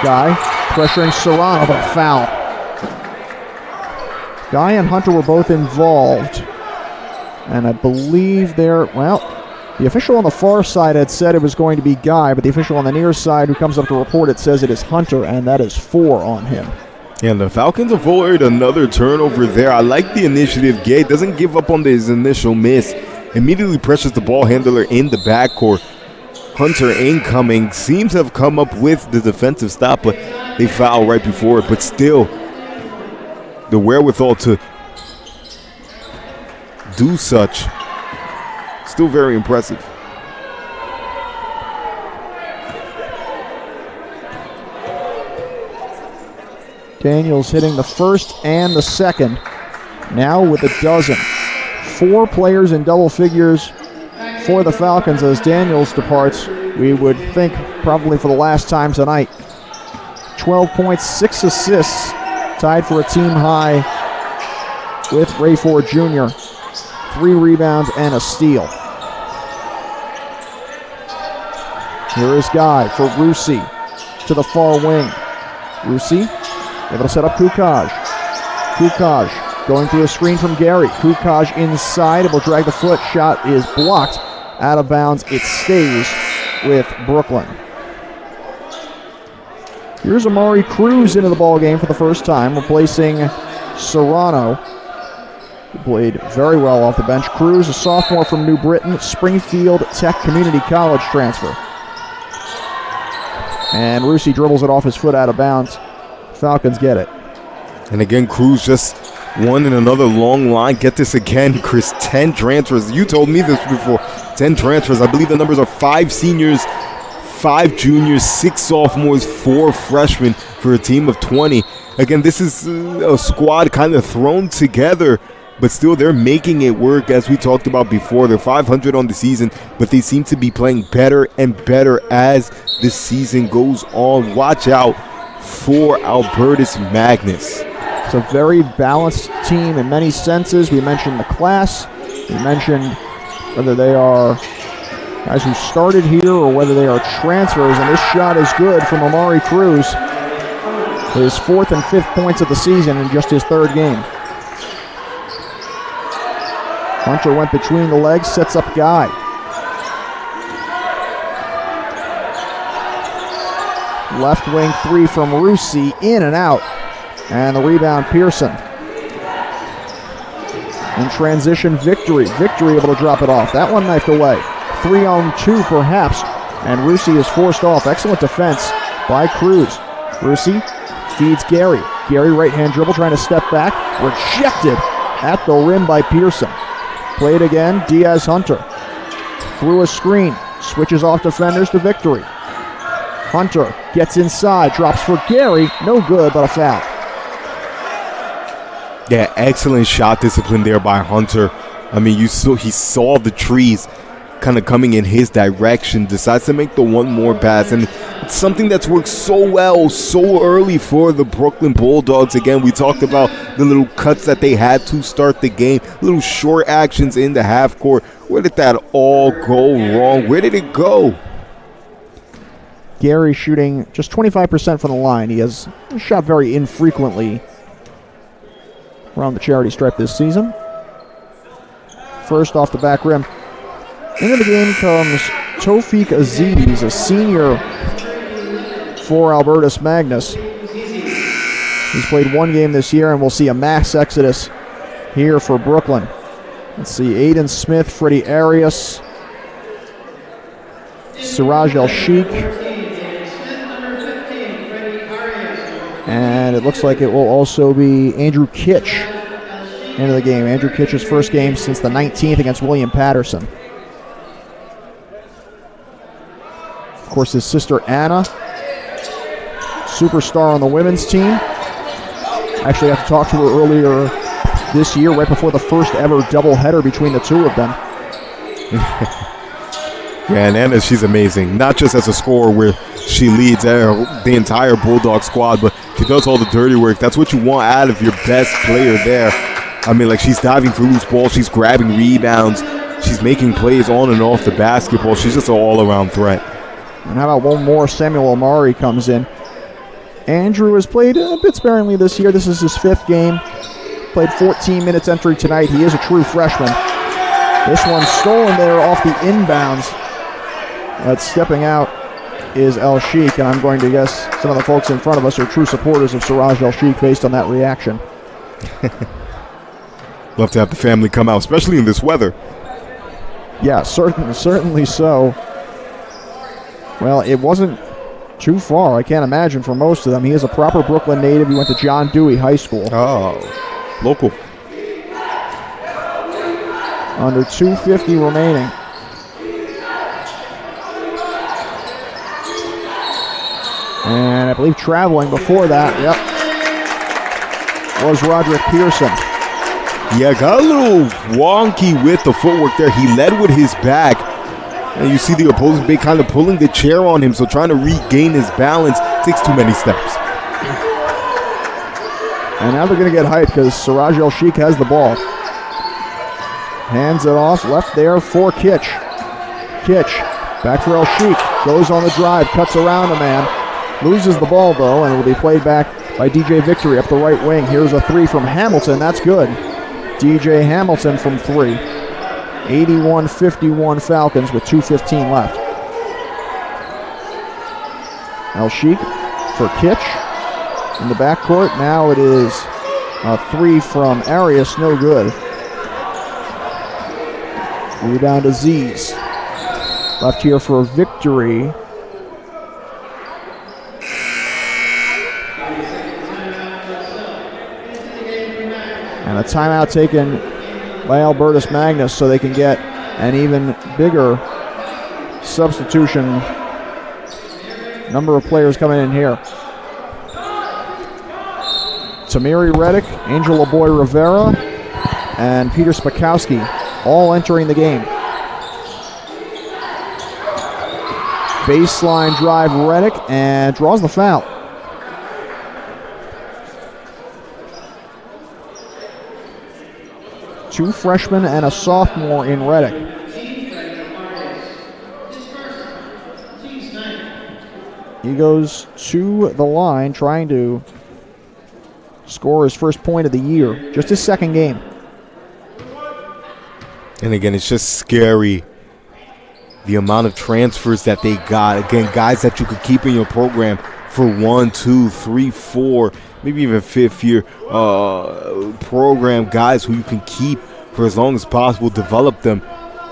Guy pressuring Serrano, but a foul. Guy and Hunter were both involved. And I believe the official on the far side had said it was going to be Guy, but the official on the near side who comes up to report it says it is Hunter, and that is 4 on him. And the Falcons avoid another turnover there. I like the initiative. Gay doesn't give up on his initial miss. Immediately pressures the ball handler in the backcourt. Hunter incoming. Seems to have come up with the defensive stop, but they foul right before it. But still, the wherewithal to do such. Still very impressive. Daniels hitting the first and the second. Now with a dozen. 4 players in double figures for the Falcons as Daniels departs. We would think probably for the last time tonight. 12 points, 6 assists. Tied for a team high with Ray Ford Jr. 3 rebounds and a steal. Here is Guy for Rusi to the far wing. Rusi able to set up Kukaj. Kukaj going through a screen from Gary. Kukaj inside. It will drag the foot. Shot is blocked. Out of bounds. It stays with Brooklyn. Here's Amari Cruz into the ballgame for the first time, replacing Serrano, who played very well off the bench. Cruz, a sophomore from New Britain, Springfield Tech Community College transfer. And Rusi dribbles it off his foot out of bounds. Falcons get it. And again, Cruz just won in another long line. Get this again, Chris. 10 transfers. You told me this before. 10 transfers. I believe the numbers are 5 seniors, 5 juniors, 6 sophomores, 4 freshmen for a team of 20. Again, this is a squad kind of thrown together, but still they're making it work. As we talked about before, they're 500 on the season, but they seem to be playing better and better as this season goes on. Watch out for Albertus Magnus. It's a very balanced team in many senses. We mentioned the class. We mentioned whether they are guys who started here or whether they are transfers, and this shot is good from Amari Cruz. His 4th and 5th points of the season in just his 3rd game. Hunter went between the legs, sets up Guy. Left wing 3 from Rusi, in and out. And the rebound, Pearson. In transition, Victory. Victory able to drop it off. That one knifed away. 3-on-2 perhaps. And Rusi is forced off. Excellent defense by Cruz. Rusi feeds Gary. Gary right-hand dribble trying to step back. Rejected at the rim by Pearson. Played again, Diaz Hunter. Through a screen. Switches off defenders to Victory. Hunter gets inside. Drops for Gary. No good, but a foul. Yeah, excellent shot discipline there by Hunter. I mean, he saw the trees kind of coming in his direction, decides to make the one more pass, and it's something that's worked so well so early for the Brooklyn Bulldogs. Again, we talked about the little cuts that they had to start the game, little short actions in the half court. Where did that all go wrong? Where did it go? Gary shooting just 25% from the line. He has shot very infrequently around the charity stripe this season. First off the back rim. Into the game comes Tofik Aziz, a senior for Albertus Magnus. He's played one game this year, and we'll see a mass exodus here for Brooklyn. Let's see, Aiden Smith, Freddie Arias, Siraj El-Sheikh, and it looks like it will also be Andrew Kitch into the game. Andrew Kitch's first game since the 19th against William Patterson. Of course, his sister Anna, superstar on the women's team. Actually, I got to talk to her earlier this year, right before the first ever doubleheader between the two of them. Yeah, and Anna, she's amazing. Not just as a scorer where she leads the entire Bulldog squad, but she does all the dirty work. That's what you want out of your best player there. I mean, like, she's diving for loose balls. She's grabbing rebounds. She's making plays on and off the basketball. She's just an all-around threat. And how about one more? Samuel Amari comes in. Andrew has played a bit sparingly this year. This is his fifth game. Played 14 minutes entry tonight. He is a true freshman. This one stolen there off the inbounds. But stepping out is El-Sheikh, and I'm going to guess some of the folks in front of us are true supporters of Siraj El-Sheikh based on that reaction. Love to have the family come out, especially in this weather. Yeah, certainly so. Well, it wasn't too far, I can't imagine, for most of them. He is a proper Brooklyn native. He went to John Dewey High School. Oh, local. Under 2:50 remaining. And I believe traveling before that, was Roderick Pearson. Yeah, got a little wonky with the footwork there. He led with his back. And you see the opposing big kind of pulling the chair on him, so trying to regain his balance takes too many steps. And now they're going to get hyped because Siraj El-Sheikh has the ball. Hands it off, left there for Kitch. Kitch, back for El-Sheikh, goes on the drive, cuts around a man, loses the ball though, and it will be played back by DJ Victory up the right wing. Here's a three from Hamilton, that's good. DJ Hamilton from three. 81-51 Falcons with 2:15 left. El-Sheikh for Kitch in the backcourt. Now it is a three from Arias, no good. Rebound Aziz. Left here for Victory. And a timeout taken by Albertus Magnus so they can get an even bigger substitution number of players coming in here. Tamiri Reddick, Angel LaBoy Rivera, and Peter Spakowski all entering the game. Baseline drive Reddick and draws the foul. Two freshmen and a sophomore in Reddick. He goes to the line trying to score his first point of the year. Just his second game. And again, it's just scary the amount of transfers that they got. Again, guys that you could keep in your program for 1, 2, 3, 4, maybe even fifth year program guys who you can keep for as long as possible, develop them,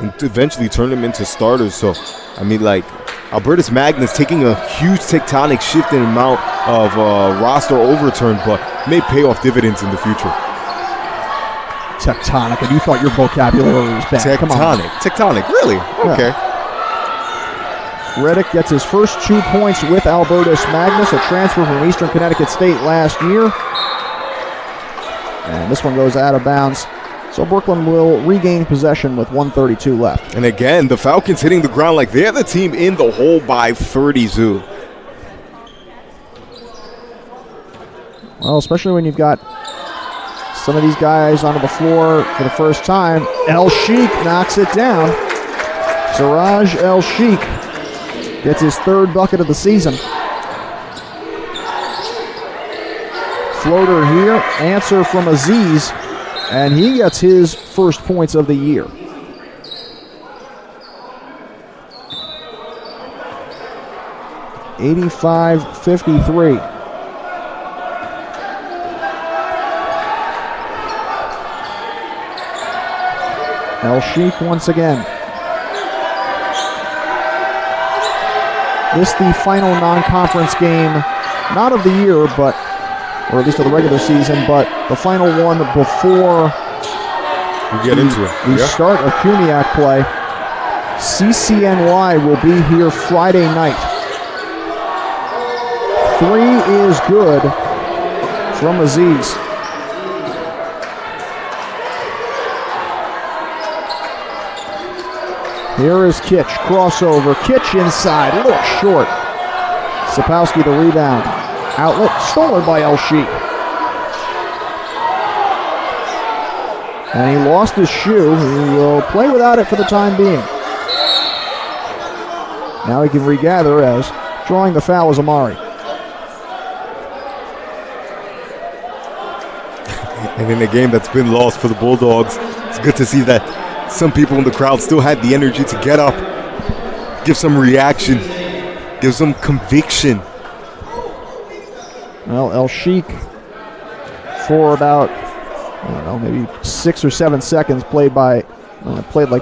and to eventually turn them into starters. So, I mean, like, Albertus Magnus taking a huge tectonic shift in amount of roster overturn, but may pay off dividends in the future. Tectonic, and you thought your vocabulary was bad. Come on. Tectonic, really? Okay. Reddick gets his first 2 points with Albertus Magnus, a transfer from Eastern Connecticut State last year. And this one goes out of bounds. So Brooklyn will regain possession with 1:32 left. And again, the Falcons hitting the ground like they're the team in the hole by 30, Zoo. Well, especially when you've got some of these guys onto the floor for the first time. El Sheikh knocks it down. Siraj El Sheikh gets his 3rd bucket of the season. Floater here, answer from Aziz, and he gets his first points of the year. (85-53). El Sheikh once again. This the final non-conference game, not of the year, but, or at least of the regular season, but the final one before we get into it. We start a CUNYAC play. CCNY will be here Friday night. 3 is good from Aziz. Here is Kitch, crossover. Kitch inside, a little short. Sapowski the rebound. Outlet stolen by El Sheikh. And he lost his shoe. He will play without it for the time being. Now he can regather as drawing the foul is Amari. And in a game that's been lost for the Bulldogs, it's good to see that some people in the crowd still had the energy to get up, give some reaction, give some conviction. Well, El Sheikh, for about, I don't know, maybe 6 or 7 seconds, played like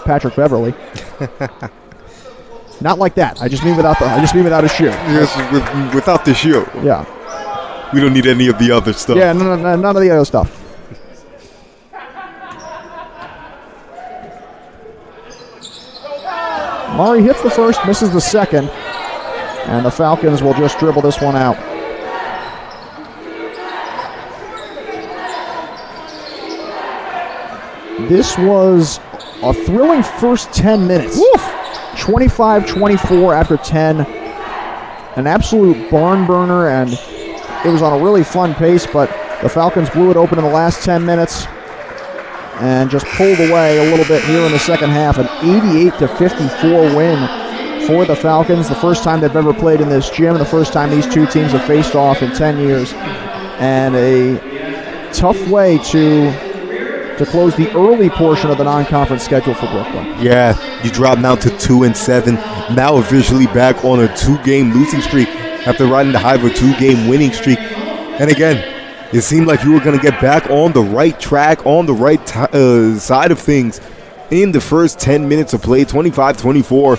Patrick Beverly. Not like that. I just mean without a shoe. Yes, without the shoe. Yeah. We don't need any of the other stuff. Yeah, none of the other stuff. Murray hits the first, misses the second, and the Falcons will just dribble this one out. This was a thrilling first 10 minutes. 25-24 after 10. An absolute barn burner, and it was on a really fun pace, but the Falcons blew it open in the last 10 minutes and just pulled away a little bit here in the second half. An 88-54 win for the Falcons. The first time they've ever played in this gym, the first time these two teams have faced off in 10 years. And a tough way to close the early portion of the non-conference schedule for Brooklyn. Yeah, you drop now to 2-7. Now officially back on a 2-game losing streak after riding the high of a 2-game winning streak. And again, it seemed like you were going to get back on the right track, on the right side of things in the first 10 minutes of play, 25-24.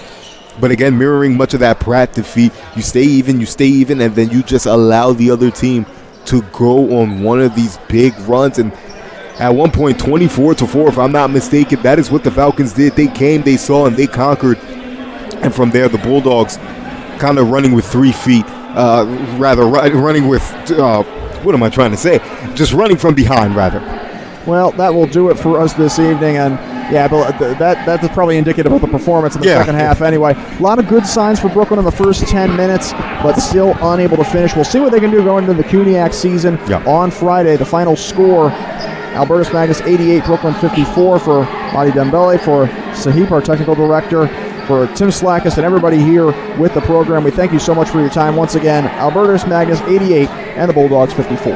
But again, mirroring much of that Pratt defeat, you stay even, and then you just allow the other team to go on one of these big runs. And at one point, 24-4, if I'm not mistaken, that is what the Falcons did. They came, they saw, and they conquered. And from there, the Bulldogs kind of running with 3 feet, running with, what am I trying to say? Just running from behind, rather. Well, that will do it for us this evening, and yeah, that's probably indicative of the performance in the second half anyway. A lot of good signs for Brooklyn in the first 10 minutes, but still unable to finish. We'll see what they can do going into the CUNYAC season on Friday. The final score, Albertus Magnus 88, Brooklyn 54 for Madi Dembele, for Sahib, our technical director, for Tim Slackus, and everybody here with the program. We thank you so much for your time. Once again, Albertus Magnus 88 and the Bulldogs 54.